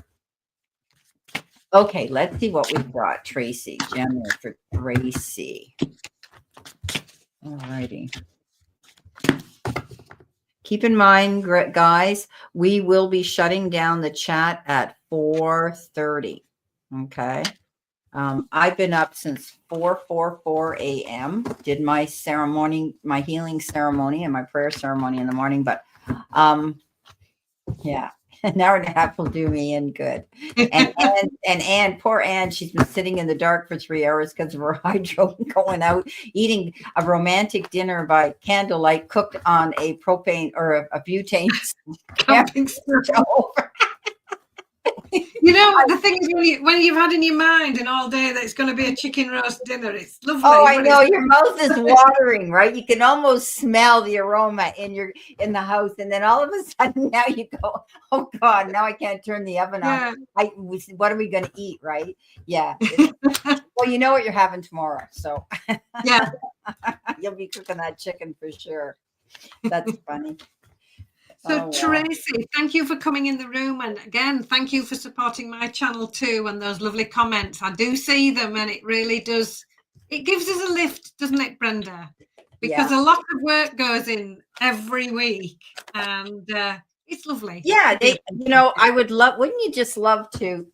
Okay, let's see what we've got. Tracy, Gemini for Tracy. All righty. Keep in mind, guys, we will be shutting down the chat at 4:30. Okay. I've been up since 4:44 a.m. Did my ceremony, my healing ceremony and my prayer ceremony in the morning. But yeah, an hour and a half will do me in good. And Anne, poor Anne, she's been sitting in the dark for 3 hours because of her hydro going out, eating a romantic dinner by candlelight cooked on a propane or a butane stove. You know, the thing is, when you've had in your mind and all day that it's going to be a chicken roast dinner, it's lovely. Oh, I know, your mouth is watering, right? You can almost smell the aroma in the house, and then all of a sudden now you go, oh God, now I can't turn the oven on. What are we going to eat, right? Yeah. Well, you know what you're having tomorrow, so yeah, you'll be cooking that chicken for sure. That's funny. So Tracy, thank you for coming in the room. And again, thank you for supporting my channel too. And those lovely comments. I do see them and it really does. It gives us a lift, doesn't it, Brenda? Because a lot of work goes in every week and it's lovely. Yeah. You know, I would love, wouldn't you just love to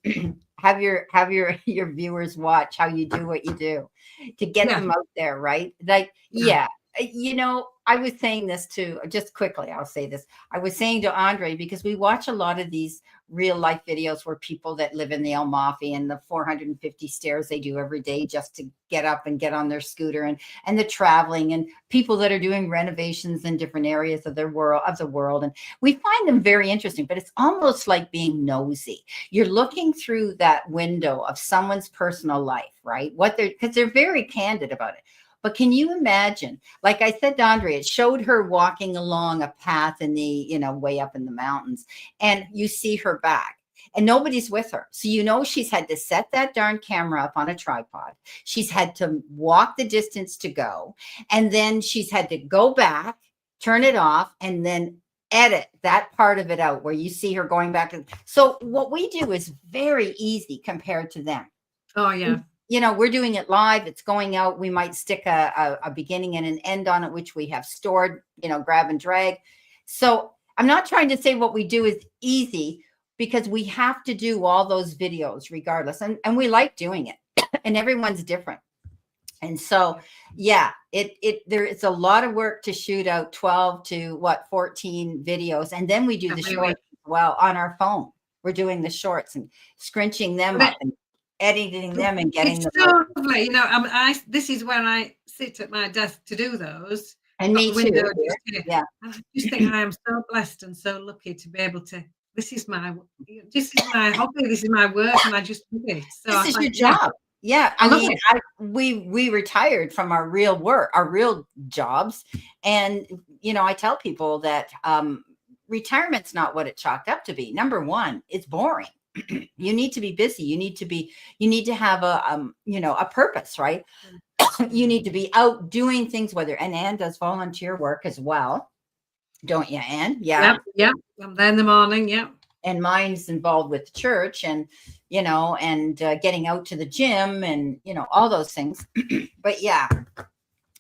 have your viewers watch how you do what you do to get them out there, right? Like, you know, I was saying this too, just quickly, I'll say this. I was saying to Andre, because we watch a lot of these real life videos where people that live in the Amalfi and the 450 stairs they do every day just to get up and get on their scooter and the traveling and people that are doing renovations in different areas of the world. And we find them very interesting, but it's almost like being nosy. You're looking through that window of someone's personal life, right? Because they're very candid about it. But can you imagine, like I said to Andre, it showed her walking along a path in the, you know, way up in the mountains, and you see her back and nobody's with her. So, you know, she's had to set that darn camera up on a tripod. She's had to walk the distance to go. And then she's had to go back, turn it off, and then edit that part of it out where you see her going back. So what we do is very easy compared to them. Oh, yeah. You know, we're doing it live. It's going out. We might stick a beginning and an end on it, which we have stored, you know, grab and drag. So I'm not trying to say what we do is easy because we have to do all those videos regardless. And we like doing it and everyone's different. And so, yeah, it's a lot of work to shoot out 12 to 14 videos. And then we do the shorts as well on our phone. We're doing the shorts and scrunching them up and editing them and getting them. So lovely. You know, this is where I sit at my desk to do those. And me too. Yeah. And I just think I am so blessed and so lucky to be able to. This is my hobby. This is my work, and I just do it. So this is your job. Yeah. I mean, we retired from our real work, our real jobs, and you know, I tell people that retirement's not what it chalked up to be. Number one, it's boring. You need to be busy. You need to have a purpose, right? You need to be out doing things, and Anne does volunteer work as well. Don't you, Anne? Yeah. Yep. I'm there in the morning. Yeah. And mine's involved with the church and you know, and getting out to the gym and, you know, all those things. But yeah,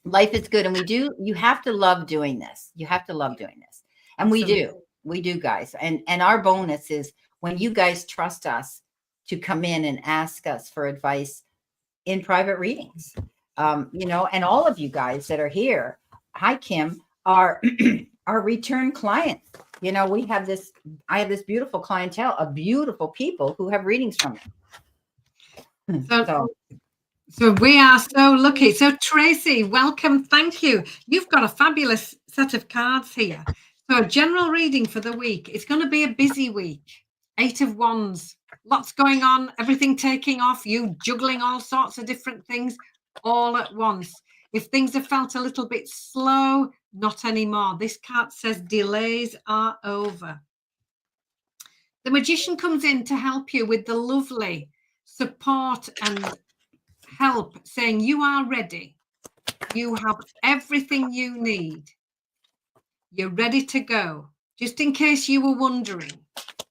life is good. And you have to love doing this. You have to love doing this. And we do, guys. And our bonus is when you guys trust us to come in and ask us for advice in private readings, you know, and all of you guys that are here, hi, Kim, are our return clients. You know, I have this beautiful clientele of beautiful people who have readings from me. So we are so lucky. So Tracy, welcome. Thank you. You've got a fabulous set of cards here. So a general reading for the week. It's going to be a busy week. 8 of Wands. Lots going on. Everything taking off. You juggling all sorts of different things all at once. If things have felt a little bit slow, not anymore. This card says delays are over. The Magician comes in to help you with the lovely support and help, saying you are ready. You have everything you need. You're ready to go. Just in case you were wondering,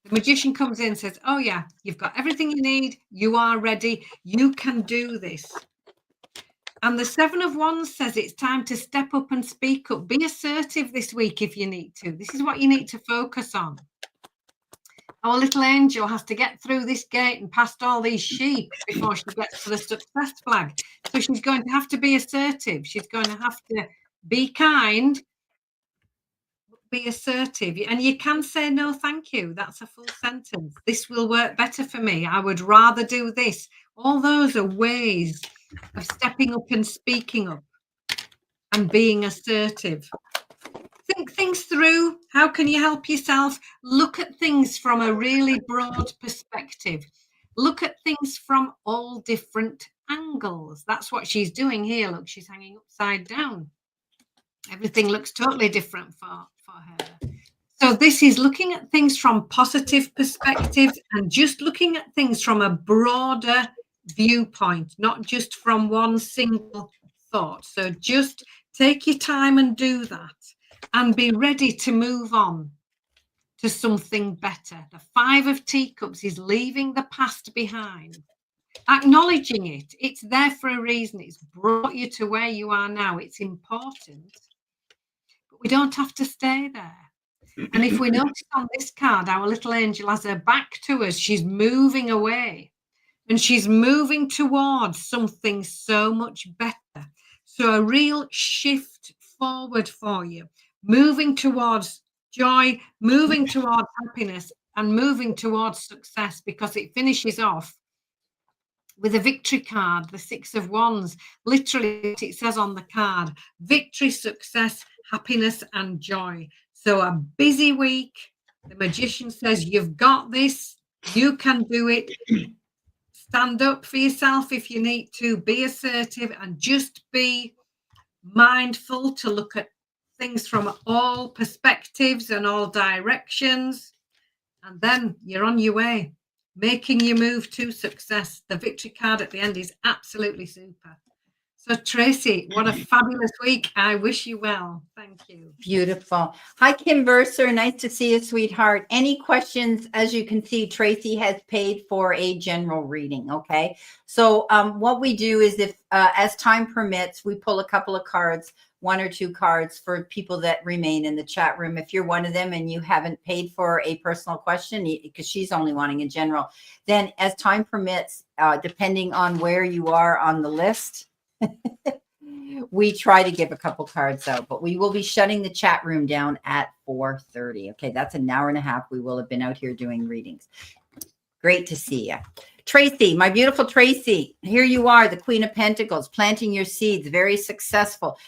the Magician comes in and says, oh yeah, you've got everything you need. You are ready. You can do this. And the 7 of Wands says it's time to step up and speak up. Be assertive this week if you need to. This is what you need to focus on. Our little angel has to get through this gate and past all these sheep before she gets to the success flag. So she's going to have to be assertive. She's going to have to be kind, be assertive. And you can say, no, thank you. That's a full sentence. This will work better for me. I would rather do this. All those are ways of stepping up and speaking up and being assertive. Think things through. How can you help yourself? Look at things from a really broad perspective. Look at things from all different angles. That's what she's doing here. Look, she's hanging upside down. Everything looks totally different for her. So this is looking at things from positive perspectives and just looking at things from a broader viewpoint, not just from one single thought. So just take your time and do that. And be ready to move on to something better. The 5 of Teacups is leaving the past behind, acknowledging it. It's there for a reason. It's brought you to where you are now. It's important, but we don't have to stay there. And if we notice on this card, our little angel has her back to us. She's moving away and she's moving towards something so much better. So a real shift forward for you. Moving towards joy, moving towards happiness, and moving towards success, because it finishes off with a victory card, the 6 of Wands. Literally, it says on the card, victory, success, happiness, and joy. So a busy week. The Magician says, you've got this. You can do it. Stand up for yourself if you need to. Be assertive and just be mindful to look at things from all perspectives and all directions, and then you're on your way, making your move to success. The victory card at the end is absolutely super. So Tracy, what a fabulous week. I wish you well. Thank you. Beautiful. Hi, Kim Verser. Nice to see you, sweetheart. Any questions? As you can see, Tracy has paid for a general reading. Okay. So what we do is if as time permits, we pull a couple of cards, 1 or 2 cards for people that remain in the chat room. If you're one of them and you haven't paid for a personal question, because she's only wanting a general, then as time permits, depending on where you are on the list, we try to give a couple cards out, but we will be shutting the chat room down at 4:30. Okay, that's an hour and a half. We will have been out here doing readings. Great to see you. Tracy, my beautiful Tracy, here you are, the Queen of Pentacles, planting your seeds, very successful.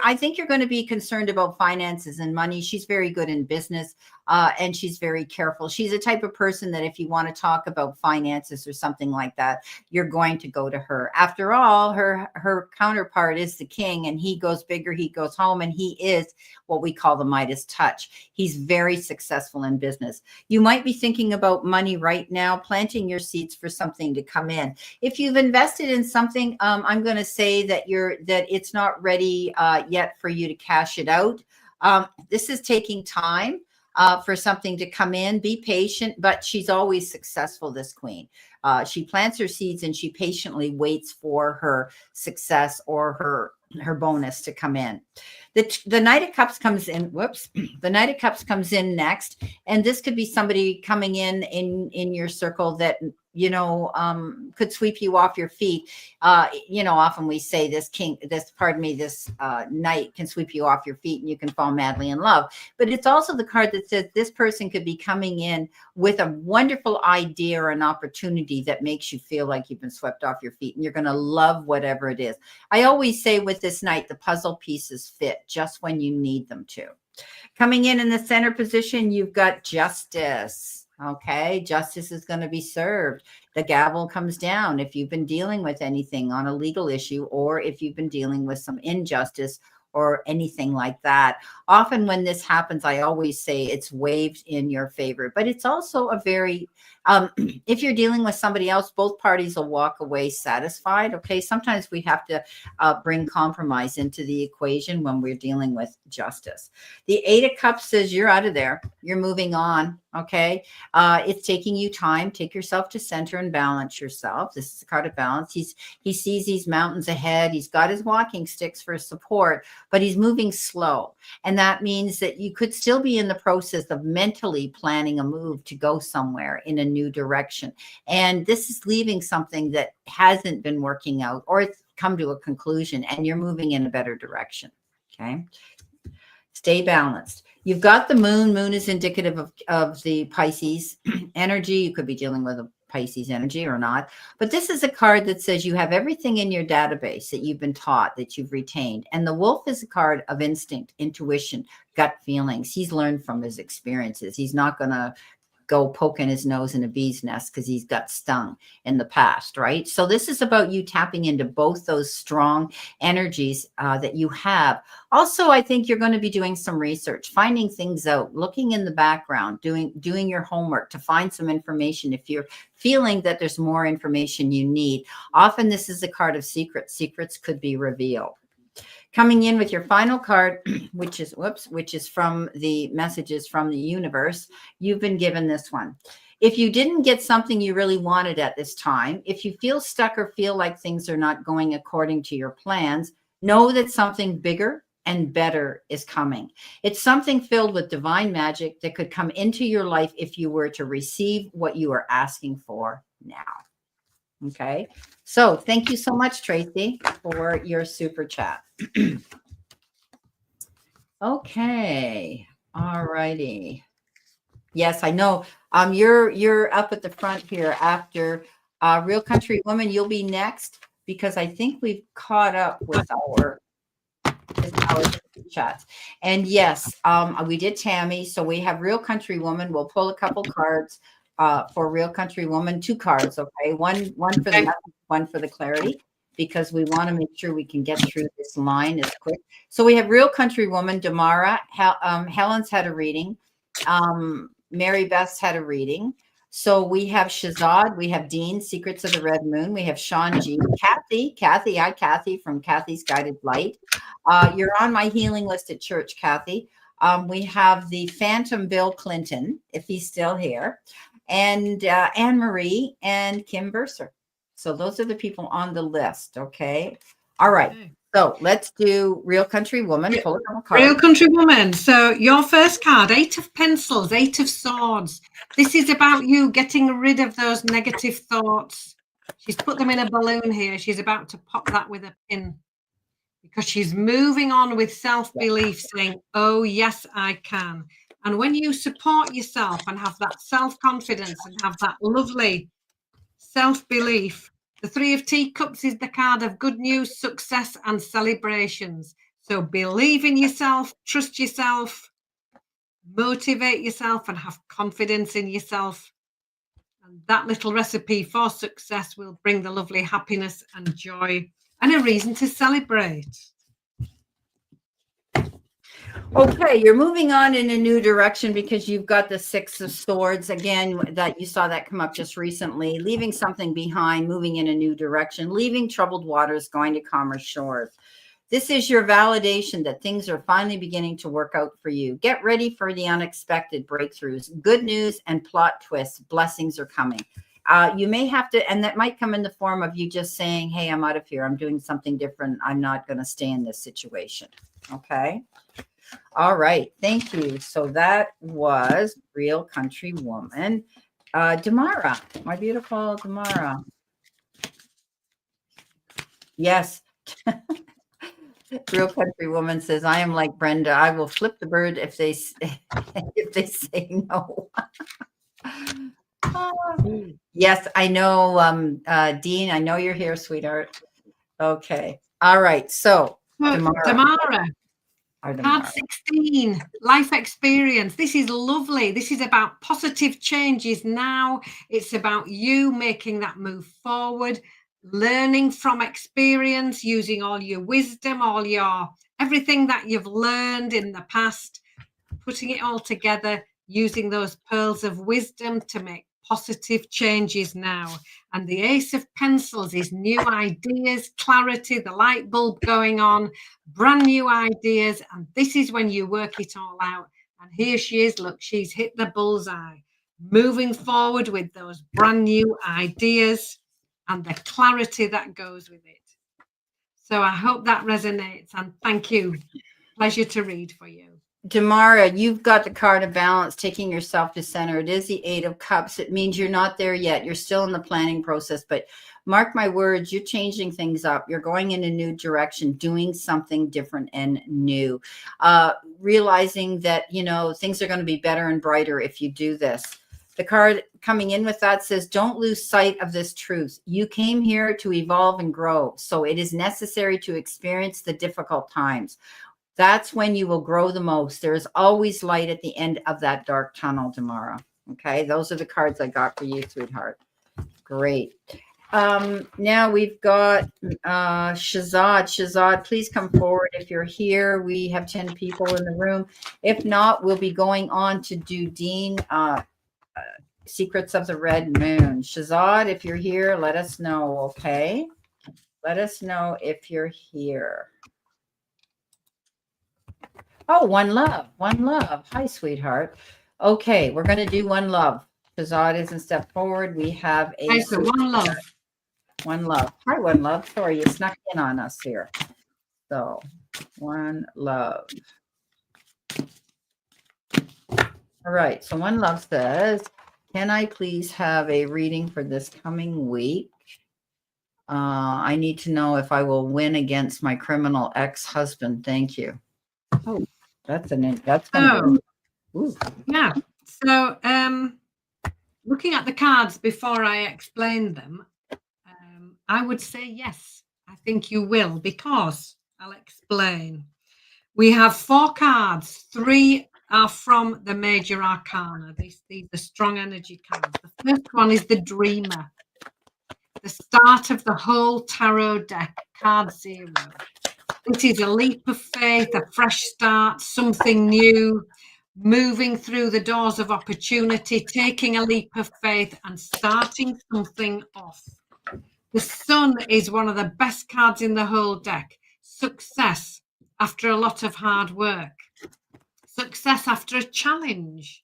I think you're going to be concerned about finances and money. She's very good in business, and she's very careful. She's a type of person that if you want to talk about finances or something like that, you're going to go to her. After all, her counterpart is the king, and he goes bigger, he goes home, and he is what we call the Midas touch. He's very successful in business. You might be thinking about money right now, planting your seeds for something to come in. If you've invested in something, I'm going to say that it's not ready yet for you to cash it out. This is taking time for something to come in. Be patient, but she's always successful, this queen. She plants her seeds and she patiently waits for her success or her bonus to come in. The Knight of Cups comes in. Whoops. The Knight of Cups comes in next. And this could be somebody coming in your circle that, could sweep you off your feet. Often we say this knight can sweep you off your feet and you can fall madly in love. But it's also the card that says this person could be coming in with a wonderful idea or an opportunity that makes you feel like you've been swept off your feet and you're going to love whatever it is. I always say with this Knight, the puzzle pieces fit just when you need them to. Coming in the center position, you've got Justice. Okay, justice is going to be served. The gavel comes down if you've been dealing with anything on a legal issue or if you've been dealing with some injustice or anything like that. Often when this happens, I always say it's waved in your favor, but it's also a very, if you're dealing with somebody else, both parties will walk away satisfied. Okay. Sometimes we have to bring compromise into the equation when we're dealing with justice. The Eight of Cups says you're out of there. You're moving on. Okay. It's taking you time. Take yourself to center and balance yourself. This is a card of balance. He sees these mountains ahead. He's got his walking sticks for support, but he's moving slow. And that means that you could still be in the process of mentally planning a move to go somewhere in a new direction. And this is leaving something that hasn't been working out or it's come to a conclusion and you're moving in a better direction. Okay. Stay balanced. You've got the moon. Moon is indicative of the Pisces energy. You could be dealing with a Pisces energy or not. But this is a card that says you have everything in your database that you've been taught, that you've retained. And the Wolf is a card of instinct, intuition, gut feelings. He's learned from his experiences. He's not going to go poking his nose in a bee's nest because he's got stung in the past, right? So this is about you tapping into both those strong energies that you have. Also, I think you're going to be doing some research, finding things out, looking in the background, doing your homework to find some information if you're feeling that there's more information you need. Often this is a card of secrets. Secrets could be revealed. Coming in with your final card, which is from the messages from the universe, you've been given this one. If you didn't get something you really wanted at this time, if you feel stuck or feel like things are not going according to your plans, know that something bigger and better is coming. It's something filled with divine magic that could come into your life if you were to receive what you are asking for now. Okay. So thank you so much, Tracy, for your super chat. Okay. All righty. Yes, I know. You're up at the front here after Real Country Woman. You'll be next because I think we've caught up with our chats. And yes, we did Tammy. So we have Real Country Woman. We'll pull a couple cards for Real Country Woman. 2 cards, okay? One for the message, one for the clarity, because we want to make sure we can get through this line as quick. So we have Real Country Woman, Damara, Helen's had a reading, Mary Beth's had a reading. So we have Shazad, we have Dean, Secrets of the Red Moon, we have Sean G, Kathy, hi Kathy from Kathy's Guided Light. You're on my healing list at church, Kathy. We have the Phantom Bill Clinton, if he's still here, and Anne Marie and Kim Burser. So those are the people on the list. Okay. All right. Okay. So let's do Real Country Woman. Pull a couple cards. Real Country Woman. So your first card, 8 of Pencils, 8 of Swords. This is about you getting rid of those negative thoughts. She's put them in a balloon here. She's about to pop that with a pin because she's moving on with self-belief, saying, oh, yes, I can. And when you support yourself and have that self-confidence and have that lovely self-belief, the 3 of Teacups is the card of good news, success, and celebrations. So believe in yourself, trust yourself, motivate yourself, and have confidence in yourself. And that little recipe for success will bring the lovely happiness and joy and a reason to celebrate. Okay, you're moving on in a new direction because you've got the 6 of Swords again, that you saw that come up just recently, leaving something behind, moving in a new direction, leaving troubled waters, going to calmer shores. This is your validation that things are finally beginning to work out for you. Get ready for the unexpected breakthroughs, good news and plot twists. Blessings are coming. You may have to, and that might come in the form of you just saying, hey, I'm out of here. I'm doing something different. I'm not going to stay in this situation. Okay. All right. Thank you. So that was Real Country Woman. Damara, my beautiful Damara. Yes. Real Country Woman says, I am like Brenda. I will flip the bird if they if they say no. Yes, I know. Dean, I know you're here, sweetheart. Okay. All right. So Damara. Card 16, life experience. This is lovely. This is about positive changes now. It's about you making that move forward, learning from experience, using all your wisdom, everything that you've learned in the past, putting it all together, using those pearls of wisdom to make positive changes now. And the Ace of Pencils is new ideas, clarity, the light bulb going on, brand new ideas. And this is when you work it all out. And here she is. Look, she's hit the bullseye, moving forward with those brand new ideas and the clarity that goes with it. So I hope that resonates. And thank you. Pleasure to read for you. Damara, you've got the card of balance, taking yourself to center. It is the 8 of Cups. It means you're not there yet. You're still in the planning process, but mark my words, you're changing things up. You're going in a new direction, doing something different and new. Realizing that, things are going to be better and brighter if you do this. The card coming in with that says, don't lose sight of this truth. You came here to evolve and grow. So it is necessary to experience the difficult times. That's when you will grow the most. There is always light at the end of that dark tunnel, Damara. Okay, those are the cards I got for you, sweetheart. Great. Now we've got Shazad. Shazad, please come forward if you're here. We have 10 people in the room. If not, we'll be going on to do Dean, Secrets of the Red Moon. Shazad, if you're here, let us know, okay? Let us know if you're here. Oh, One Love. One Love. Hi, sweetheart. Okay, we're going to do One Love. Shazad isn't stepped forward. We have a One Love. One Love. Hi, One Love. Sorry, you snuck in on us here. So, One Love. All right. So One Love says, can I please have a reading for this coming week? I need to know if I will win against my criminal ex-husband. Thank you. Oh, that's yeah. So looking at the cards before I explain them, I would say yes, I think you will, because I'll explain. We have 4 cards. 3 are from the major arcana. These are strong energy cards. The first one is the Dreamer, the start of the whole tarot deck, card 0. It is a leap of faith, a fresh start, something new, moving through the doors of opportunity, taking a leap of faith and starting something off. The Sun is one of the best cards in the whole deck. Success after a lot of hard work. Success after a challenge.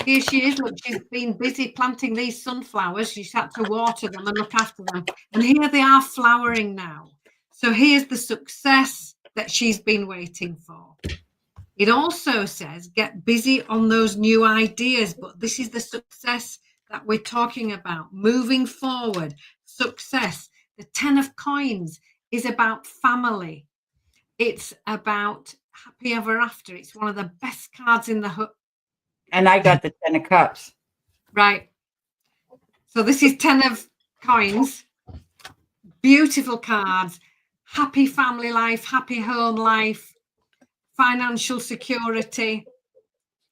Here she is. Look, she's been busy planting these sunflowers. She's had to water them and look after them. And here they are flowering now. So here's the success that she's been waiting for. It also says, get busy on those new ideas, but this is the success that we're talking about, moving forward, success. The 10 of Coins is about family. It's about happy ever after. It's one of the best cards in the hook. And I got the 10 of Cups. Right. So this is 10 of Coins. Beautiful cards. Happy family life, happy home life, financial security,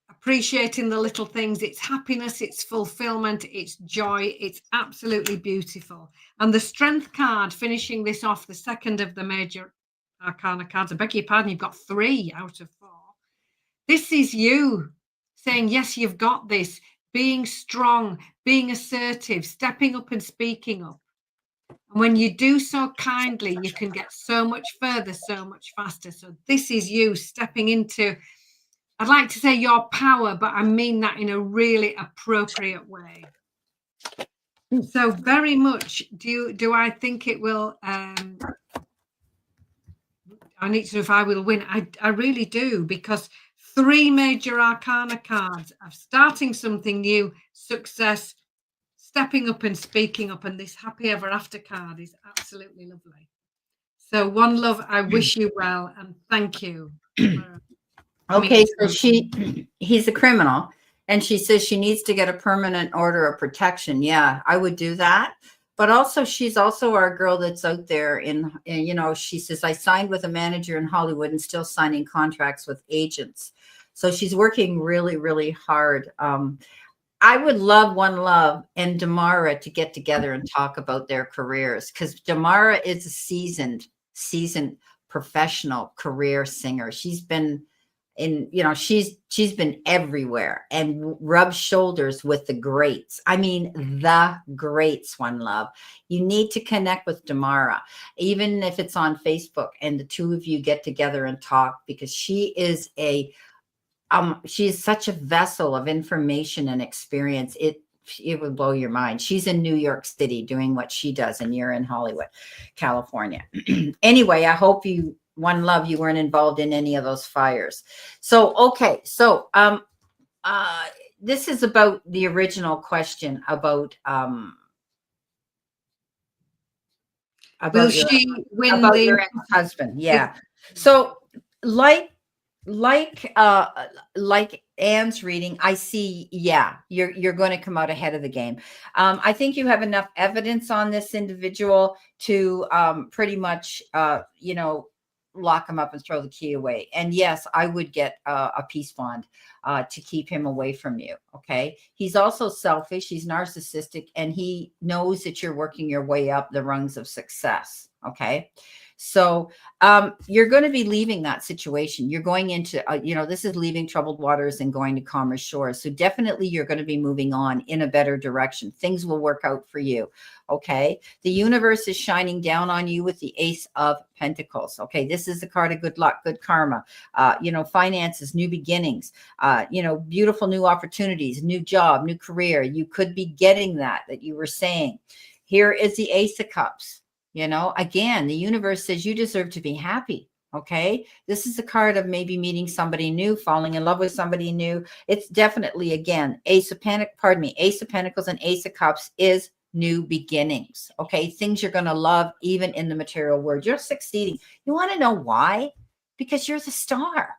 appreciating the little things. It's happiness, it's fulfillment, it's joy. It's absolutely beautiful. And the Strength card, finishing this off, the second of the major arcana cards. I beg your pardon, you've got 3 out of 4. This is you saying, yes, you've got this, being strong, being assertive, stepping up and speaking up. And when you do so kindly, you can get so much further, so much faster. So this is you stepping into, I'd like to say your power, but I mean that in a really appropriate way. So very much. Do I think it will? I need to know if I will win. I really do, because 3 major arcana cards of starting something new, success, stepping up and speaking up, and this happy ever after card is absolutely lovely. So One Love, I wish you well and thank you. Okay, so he's a criminal, and she says she needs to get a permanent order of protection. Yeah, I would do that. But also, she's also our girl that's out there you know, she says, I signed with a manager in Hollywood and still signing contracts with agents. So she's working really, really hard. I would love One Love and Damara to get together and talk about their careers, because Damara is a seasoned professional career singer. She's been you know, she's been everywhere and rubbed shoulders with the greats. I mean, the greats. One Love, you need to connect with Damara, even if it's on Facebook, and the two of you get together and talk, because she is she's such a vessel of information and experience. It would blow your mind. She's in New York City doing what she does, and you're in Hollywood, California. Anyway, I hope One Love, you weren't involved in any of those fires. So, okay. So, this is about the original question about will she win your ex-husband. Yeah. So like Anne's reading, I see, yeah, you're going to come out ahead of the game. I think you have enough evidence on this individual to pretty much, you know, lock him up and throw the key away. And yes, I would get a peace bond to keep him away from you. Okay. He's also selfish. He's narcissistic, and he knows that you're working your way up the rungs of success. Okay. So you're going to be leaving that situation. You're going into, you know, this is leaving troubled waters and going to calmer shores. So definitely you're going to be moving on in a better direction. Things will work out for you. Okay. The universe is shining down on you with the Ace of Pentacles. Okay. This is the card of good luck, good karma, you know, finances, new beginnings, you know, beautiful new opportunities, new job, new career. You could be getting that you were saying. Here is the Ace of Cups. You know, again, the universe says you deserve to be happy. Okay. This is a card of maybe meeting somebody new, falling in love with somebody new. It's definitely, again, Ace of Pentacles and Ace of Cups is new beginnings. Okay. Things you're going to love, even in the material world. You're succeeding. You want to know why? Because you're the star.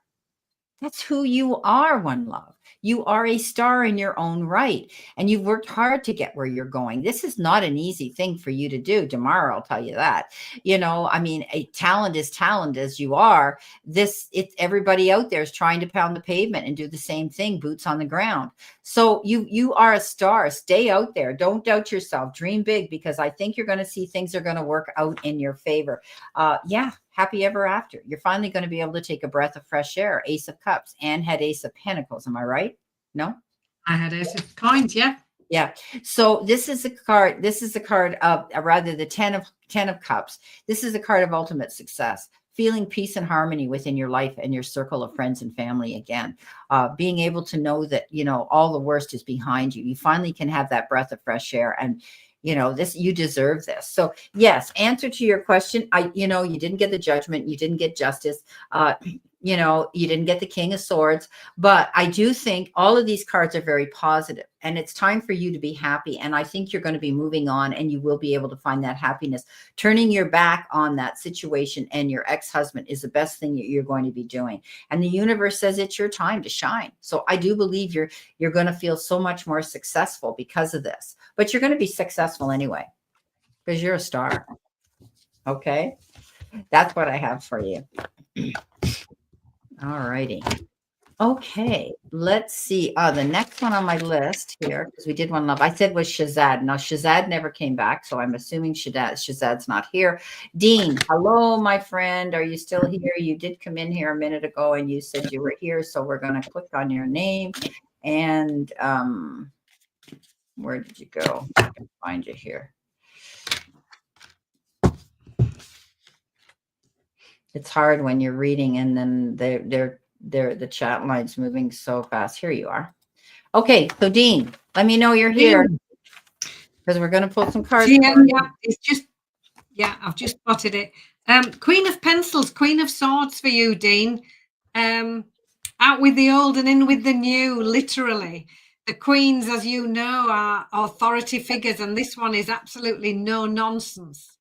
That's who you are, One Love. You are a star in your own right, and you've worked hard to get where you're going. This is not an easy thing for you to do. Tomorrow, I'll tell you that. You know, I mean, a talent is talent as you are. It's everybody out there is trying to pound the pavement and do the same thing, boots on the ground. So you are a star. Stay out there. Don't doubt yourself. Dream big, because I think you're going to see things are going to work out in your favor. Yeah. Happy ever after. You're finally going to be able to take a breath of fresh air. Ace of Cups, and had Ace of Pentacles. Am I right? No? I had Ace of Coins. Yeah. Yeah. So this is a card. This is a card of rather the 10 of Cups. This is a card of ultimate success. Feeling peace and harmony within your life and your circle of friends and family again. Being able to know that, you know, all the worst is behind you. You finally can have that breath of fresh air, and you know, you deserve this. So yes, answer to your question. You know, you didn't get the Judgment. You didn't get Justice. You know, you didn't get the King of Swords, but I do think all of these cards are very positive, and it's time for you to be happy. And I think you're going to be moving on, and you will be able to find that happiness. Turning your back on that situation and your ex-husband is the best thing that you're going to be doing. And the universe says it's your time to shine. So I do believe you're going to feel so much more successful because of this, but you're going to be successful anyway, because you're a star. Okay. That's what I have for you. All righty. Okay, let's see. The next one on my list here, because we did One Love, I said was Shazad. Now, Shazad never came back, so I'm assuming Shazad's not here. Dean, hello, my friend. Are you still here? You did come in here a minute ago, and you said you were here, so we're going to click on your name. And where did you go? I can find you here. It's hard when you're reading and then the chat line's moving so fast. Here you are. Okay, so Dean, let me know you're here. because we're going to pull some cards. Yeah, it's just, I've just spotted it. Queen of Pencils, Queen of Swords for you, Dean. Out with the old and in with the new, literally. The queens, as you know, are authority figures, and this one is absolutely no nonsense.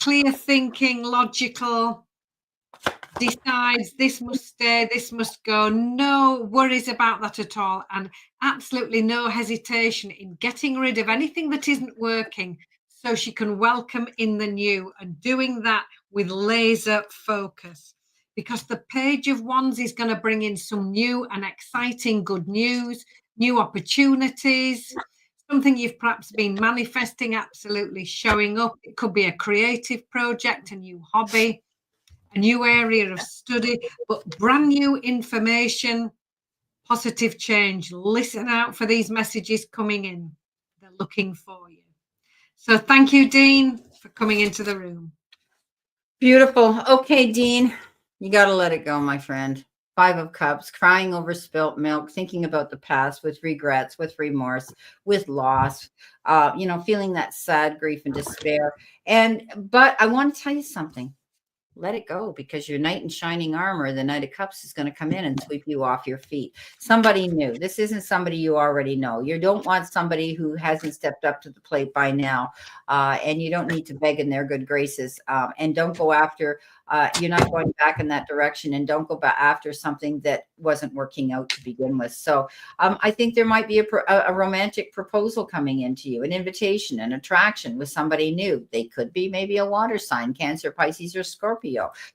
Clear thinking, logical, decides this must stay, this must go. No worries about that at all, and absolutely no hesitation in getting rid of anything that isn't working so she can welcome in the new, and doing that with laser focus. Because the Page of Wands is going to bring in some new and exciting good news, new opportunities, something you've perhaps been manifesting absolutely showing up. It could be a creative project, a new hobby, a new area of study, but brand new information, positive change. Listen out for these messages coming in. They're looking for you. So thank you, Dean, for coming into the room. Beautiful. Okay, Dean, you got to let it go, my friend. 5 of Cups, crying over spilt milk, thinking about the past with regrets, with remorse, with loss, feeling that sad grief and despair. But I want to tell you something. Let it go, because your knight in shining armor, the Knight of Cups, is going to come in and sweep you off your feet. Somebody new. This isn't somebody you already know. You don't want somebody who hasn't stepped up to the plate by now, and you don't need to beg in their good graces. And don't go after, you're not going back in that direction, and don't go back after something that wasn't working out to begin with. So I think there might be a romantic proposal coming into you, an invitation, an attraction with somebody new. They could be maybe a water sign, Cancer, Pisces, or Scorpio.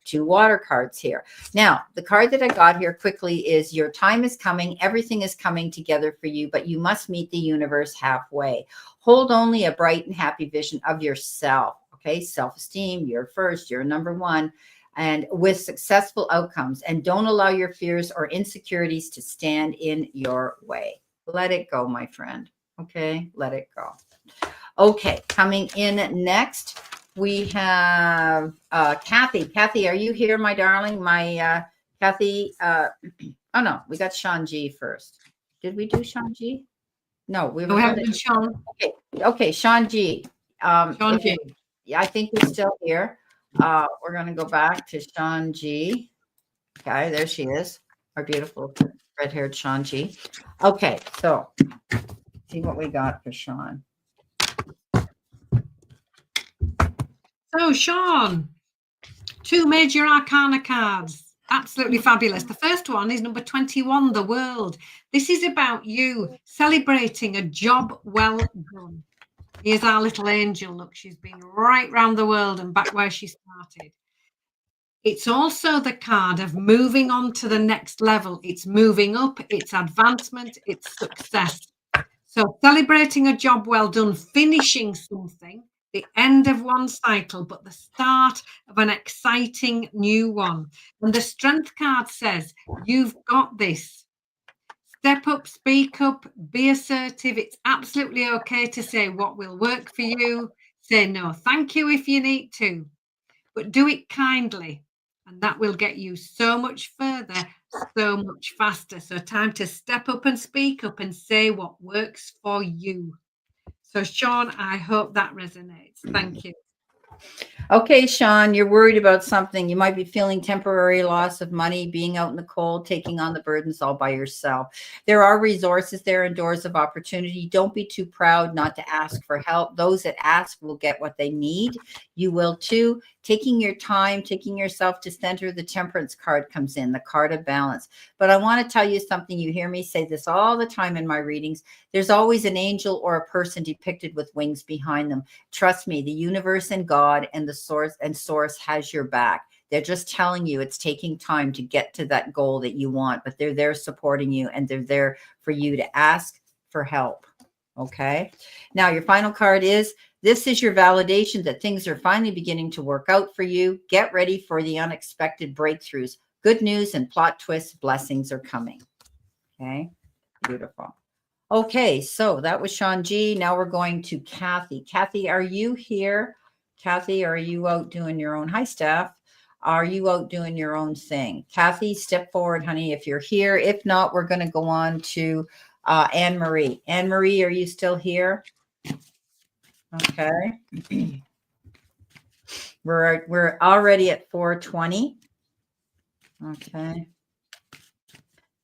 2 water cards here. Now, the card that I got here quickly is your time is coming. Everything is coming together for you, but you must meet the universe halfway. Hold only a bright and happy vision of yourself. Okay, self-esteem, you're first, you're number one, and with successful outcomes. And don't allow your fears or insecurities to stand in your way. Let it go, my friend. Okay, let it go. Okay, coming in next, we have Kathy. Kathy, are you here, my darling? My Kathy. Oh no, we got Sean G first. Did we do Sean G? No, we haven't done Sean. Okay, Sean G. Sean G. Yeah, I think he's still here. We're going to go back to Sean G. Okay, there she is, our beautiful red-haired Sean G. Okay, so see what we got for Sean. So, Sean, 2 major arcana cards. Absolutely fabulous. The first one is number 21, the world. This is about you celebrating a job well done. Here's our little angel. Look, she's been right round the world and back where she started. It's also the card of moving on to the next level. It's moving up, it's advancement, it's success. So celebrating a job well done, finishing something, the end of one cycle, but the start of an exciting new one. And the Strength card says, you've got this. Step up, speak up, be assertive. It's absolutely okay to say what will work for you. Say no, thank you if you need to, but do it kindly. And that will get you so much further, so much faster. So time to step up and speak up and say what works for you. So, Sean, I hope that resonates. Thank you. Okay, Sean, you're worried about something. You might be feeling temporary loss of money, being out in the cold, taking on the burdens all by yourself. There are resources there and doors of opportunity. Don't be too proud not to ask for help. Those that ask will get what they need. You will too. Taking your time, taking yourself to center, the Temperance card comes in, the card of balance. But I want to tell you something. You hear me say this all the time in my readings. There's always an angel or a person depicted with wings behind them. Trust me, the universe and God and the source has your back. They're just telling you it's taking time to get to that goal that you want, but they're there supporting you, and they're there for you to ask for help. Okay. Now your final card is, this is your validation that things are finally beginning to work out for you. Get ready for the unexpected breakthroughs. Good news and plot twists, blessings are coming. Okay. Beautiful. Okay. So that was Sean G. Now we're going to Kathy. Kathy, are you here? Kathy, are you out doing your own? Hi, Steph. Are you out doing your own thing? Kathy, step forward, honey, if you're here. If not, we're going to go on to Anne Marie. Anne Marie, are you still here? Okay. We're already at 4:20. Okay.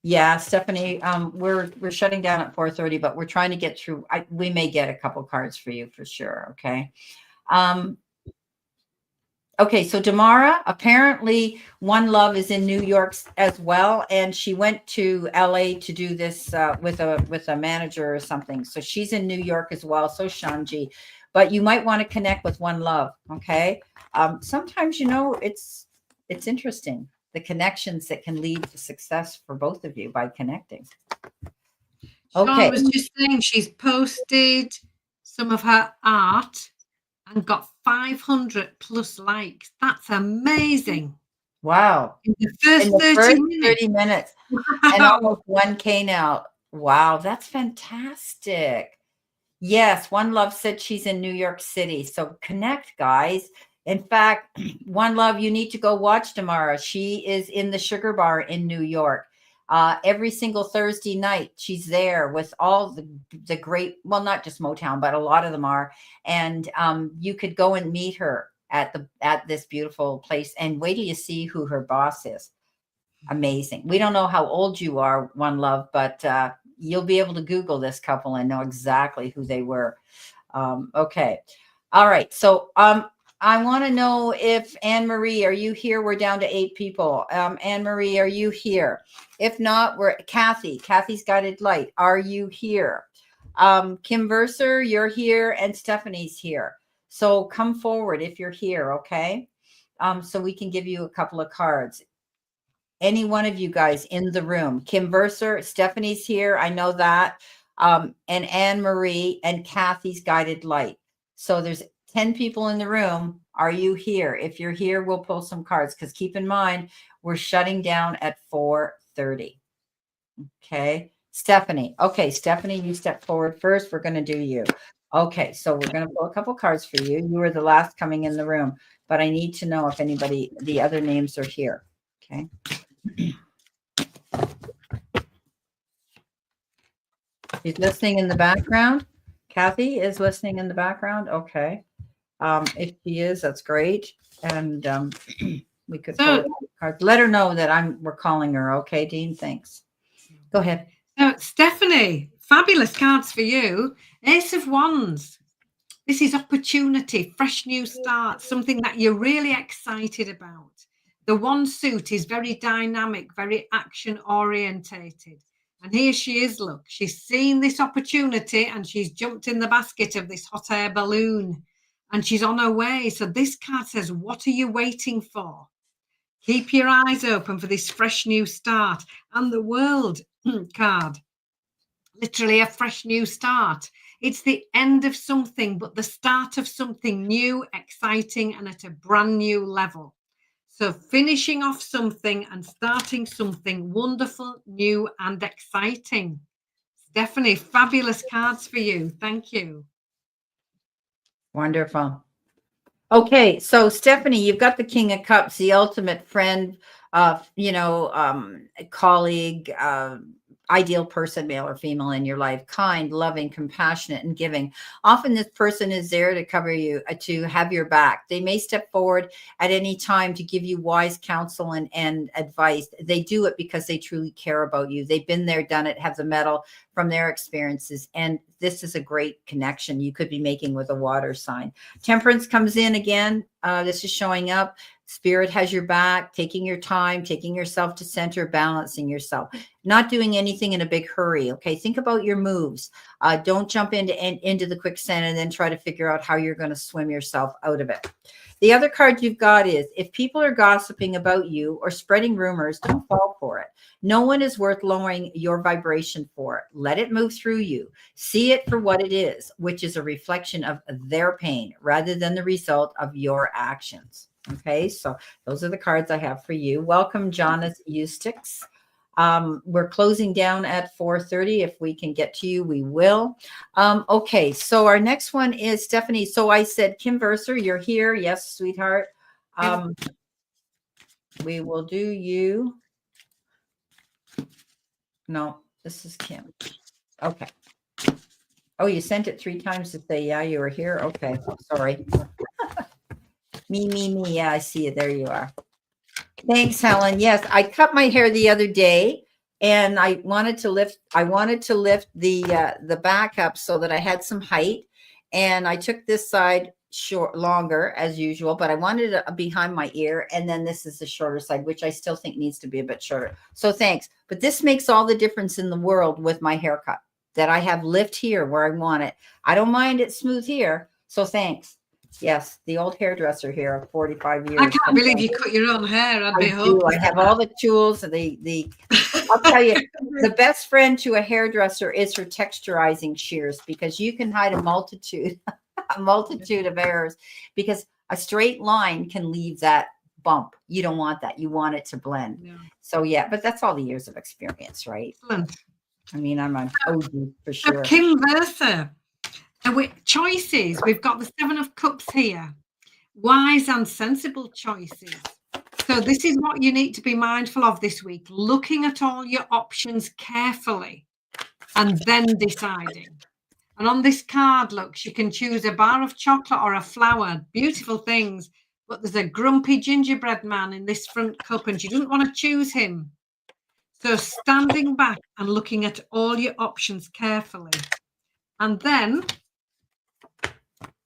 Yeah, Stephanie, we're shutting down at 4:30, but we're trying to get through. We may get a couple cards for you for sure. Okay. Okay, so Damara, apparently One Love is in New York as well, and she went to LA to do this with a manager or something. So she's in New York as well. So Shanji, but you might want to connect with One Love. Okay, sometimes it's interesting the connections that can lead to success for both of you by connecting. Sean was just saying she's posted some of her art and got 500 plus likes. That's amazing. Wow. In the first 30 minutes. Wow. And almost 1K now. Wow, that's fantastic. Yes, One Love said she's in New York City. So connect, guys. In fact, One Love, you need to go watch tomorrow. She is in the Sugar Bar in New York. Every single Thursday night, she's there with all the great, well, not just Motown, but a lot of them are. And you could go and meet her at this beautiful place, and wait till you see who her boss is. Amazing. We don't know how old you are, One Love, but you'll be able to Google this couple and know exactly who they were. Okay. All right. So I want to know if Anne-Marie, are you here? We're down to 8 people. Anne-Marie, are you here? If not, we're Kathy's Guided Light. Are you here? Kim Verser, you're here, and Stephanie's here. So come forward if you're here. Okay. So we can give you a couple of cards. Any one of you guys in the room. Kim Verser, Stephanie's here. I know that. And Anne-Marie and Kathy's Guided Light. So there's 10 people in the room. Are you here? If you're here, we'll pull some cards, because keep in mind, we're shutting down at 4:30. Okay. Stephanie. Okay, Stephanie, you step forward first. We're going to do you. Okay, so we're going to pull a couple cards for you. You were the last coming in the room, but I need to know if anybody, the other names are here. Okay. She's listening in the background. Kathy is listening in the background. Okay. If she is, that's great. And we could pull cards. Let her know that we're calling her. Okay, Dean. Thanks. Go ahead. So, Stephanie, fabulous cards for you. Ace of Wands. This is opportunity, fresh new start, something that you're really excited about. The one suit is very dynamic, very action orientated. And here she is, look, she's seen this opportunity and she's jumped in the basket of this hot air balloon and she's on her way. So this card says, what are you waiting for? Keep your eyes open for this fresh new start. And the World card, literally a fresh new start. It's the end of something, but the start of something new, exciting, and at a brand new level. So finishing off something and starting something wonderful, new, and exciting. Stephanie, fabulous cards for you. Thank you. Wonderful. Okay, so Stephanie, you've got the King of Cups, the ultimate friend, colleague, ideal person, male or female in your life, kind, loving, compassionate, and giving. Often this person is there to cover you, to have your back. They may step forward at any time to give you wise counsel and advice. They do it because they truly care about you. They've been there, done it, have the medal from their experiences. And this is a great connection you could be making with a water sign. Temperance comes in again. This is showing up. Spirit has your back, taking your time, taking yourself to center, balancing yourself, not doing anything in a big hurry. Okay. Think about your moves. Don't jump into the quicksand and then try to figure out how you're going to swim yourself out of it. The other card you've got is, if people are gossiping about you or spreading rumors, don't fall for it. No one is worth lowering your vibration for. Let it move through you. See it for what it is, which is a reflection of their pain rather than the result of your actions. Okay, so those are the cards I have for you. Welcome, Jonas Eustix. We're closing down at 4:30. If we can get to you, we will. Okay, so our next one is Stephanie. So I said, Kim Verser, you're here. Yes, sweetheart. We will do you. No, this is Kim. Okay. Oh, you sent it 3 times to say, yeah, you were here. Okay. Sorry. Me. Yeah, I see it. There you are. Thanks, Helen. Yes, I cut my hair the other day and I wanted to lift the back up so that I had some height. And I took this side longer as usual, but I wanted it behind my ear. And then this is the shorter side, which I still think needs to be a bit shorter. So thanks. But this makes all the difference in the world with my haircut, that I have lift here where I want it. I don't mind it smooth here. So thanks. Yes, the old hairdresser here of 45 years. I can't believe you cut your own hair. I'd be hopeless. I have all the tools. I'll tell you, the best friend to a hairdresser is her texturizing shears, because you can hide a multitude of errors, because a straight line can leave that bump. You don't want that. You want it to blend. Yeah. So yeah, but that's all the years of experience, right? Excellent. I mean, I'm an OG for sure. Kim Versa. Choices. We've got the 7 of Cups here. Wise and sensible choices. So this is what you need to be mindful of this week. Looking at all your options carefully and then deciding. And on this card, look, you can choose a bar of chocolate or a flower. Beautiful things. But there's a grumpy gingerbread man in this front cup and you don't want to choose him. So standing back and looking at all your options carefully. And then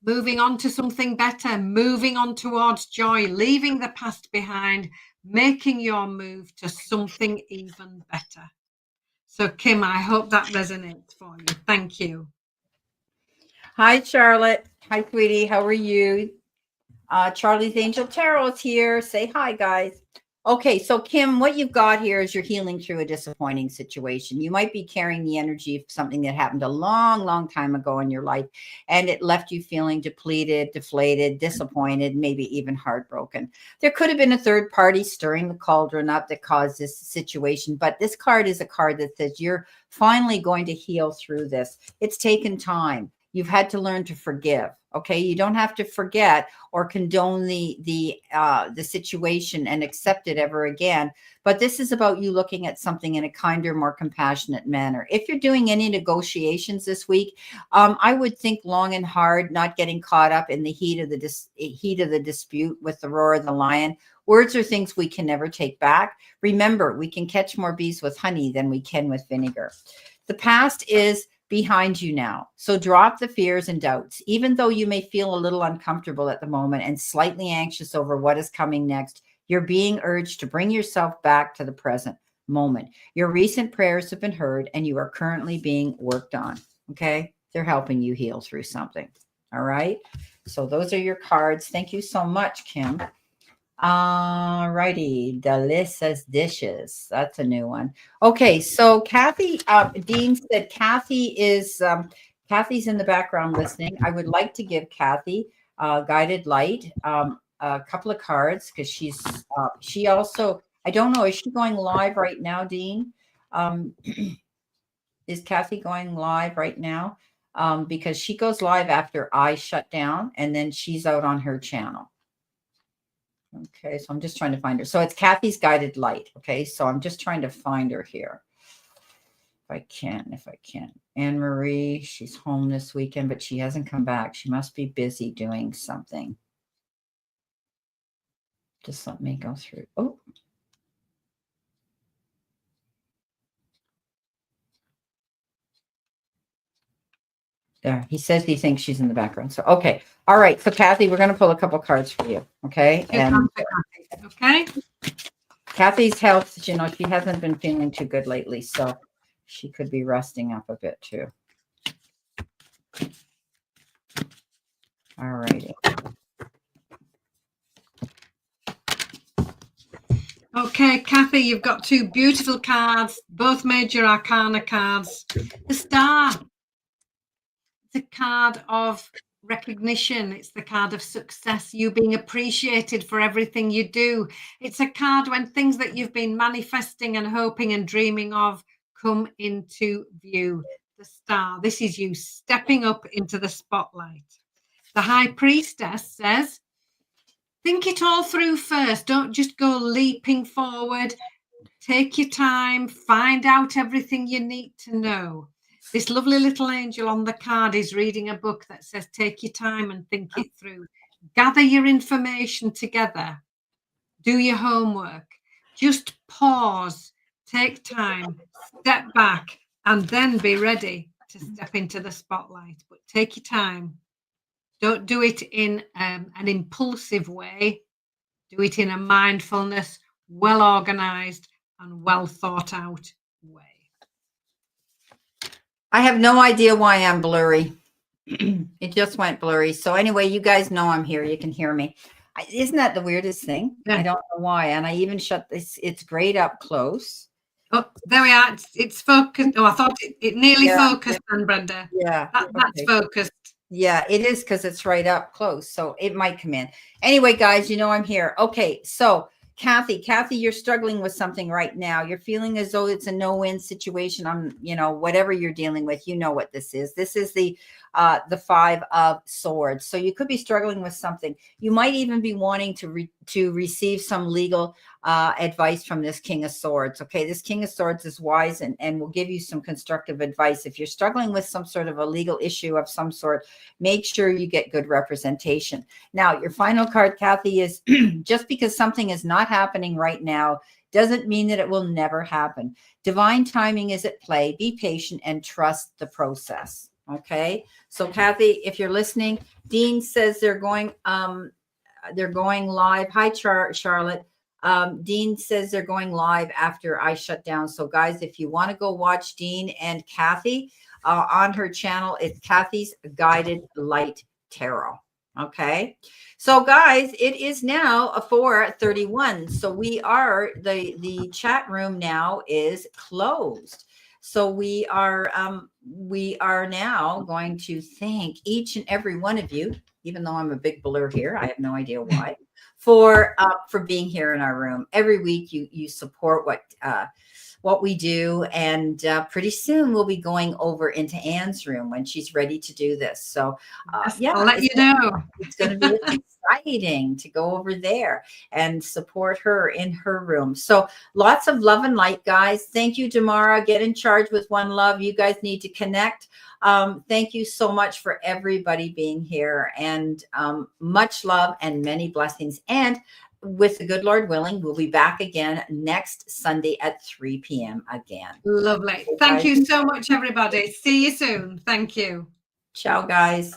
moving on to something better, moving on towards joy, leaving the past behind, making your move to something even better. So, Kim, I hope that resonates for you. Thank you. Hi, Charlotte. Hi, sweetie. How are you? Charlie's Angel Tarot is here. Say hi, guys. Okay, so Kim, what you've got here is you're healing through a disappointing situation. You might be carrying the energy of something that happened a long, long time ago in your life, and it left you feeling depleted, deflated, disappointed, maybe even heartbroken. There could have been a third party stirring the cauldron up that caused this situation, but this card is a card that says you're finally going to heal through this. It's taken time. You've had to learn to forgive. Okay, you don't have to forget or condone the situation and accept it ever again. But this is about you looking at something in a kinder, more compassionate manner. If you're doing any negotiations this week, I would think long and hard, not getting caught up in the heat of the dispute with the roar of the lion. Words are things we can never take back. Remember, we can catch more bees with honey than we can with vinegar. The past is behind you now. So drop the fears and doubts. Even though you may feel a little uncomfortable at the moment and slightly anxious over what is coming next, you're being urged to bring yourself back to the present moment. Your recent prayers have been heard and you are currently being worked on. Okay? They're helping you heal through something. All right? So those are your cards. Thank you so much, Kim. All righty, delicious dishes. That's a new one. Okay, so Kathy, Dean said Kathy's in the background listening. I would like to give Kathy guided light, a couple of cards, because she also, I don't know, is she going live right now, Dean? Is Kathy going live right now? Because she goes live after I shut down, and then she's out on her channel. Okay, so I'm just trying to find her. So it's Kathy's guided light. Okay, so I'm just trying to find her here. If I can. Anne Marie, she's home this weekend, but she hasn't come back. She must be busy doing something. Just let me go through. Oh. There, he says he thinks she's in the background. So, okay. All right. So, Kathy, we're going to pull a couple cards for you. Okay. And okay. Kathy's health, she hasn't been feeling too good lately. So, she could be resting up a bit too. All righty. Okay, Kathy, you've got 2 beautiful cards, both major arcana cards. The Star. It's a card of recognition. It's the card of success, you being appreciated for everything you do. It's a card when things that you've been manifesting and hoping and dreaming of come into view. The Star. This is you stepping up into the spotlight. The High Priestess says, think it all through first. Don't just go leaping forward. Take your time. Find out everything you need to know. This lovely little angel on the card is reading a book that says, take your time and think it through. Gather your information together. Do your homework. Just pause, take time, step back, and then be ready to step into the spotlight. But take your time. Don't do it in an impulsive way. Do it in a mindfulness, well-organized and well thought out way. I have no idea why I'm blurry. It just went blurry. So anyway, you guys know I'm here. You can hear me. Isn't that the weirdest thing? Yeah. I don't know why. And I even shut this. It's great up close. Oh, there we are. It's focused. Oh, I thought it nearly focused on Brenda. Yeah. That's focused. Yeah, it is because it's right up close. So it might come in. Anyway, guys, you know I'm here. Okay, so Kathy, you're struggling with something right now. You're feeling as though it's a no-win situation on, whatever you're dealing with. You know what this is. This is the 5 of Swords. So you could be struggling with something. You might even be wanting to receive some legal advice from this King of Swords. Okay, this King of Swords is wise and will give you some constructive advice. If you're struggling with some sort of a legal issue of some sort, make sure you get good representation. Now, your final card, Kathy, is just because something is not happening right now doesn't mean that it will never happen. Divine timing is at play. Be patient and trust the process. Okay, so Kathy, if you're listening, Dean says they're going live. Hi, Charlotte. Dean says they're going live after I shut down. So guys, if you want to go watch Dean and Kathy on her channel, it's Kathy's Guided Light Tarot. Okay. So guys, it is now 4:31. So we are, the chat room now is closed. So we are now going to thank each and every one of you, even though I'm a big blur here. I have no idea why. For being here in our room every week. You support what we do, and pretty soon we'll be going over into Anne's room when she's ready to do this. So yeah, I'll let you know. It's going to be exciting to go over there and support her in her room. So lots of love and light, guys. Thank you, Damara. Get in charge with one love. You guys need to connect. Thank you so much for everybody being here, and much love and many blessings. And with the good Lord willing, we'll be back again next Sunday at 3 p.m. again. Lovely. Thank you so much, everybody. See you soon. Thank you. Ciao, guys.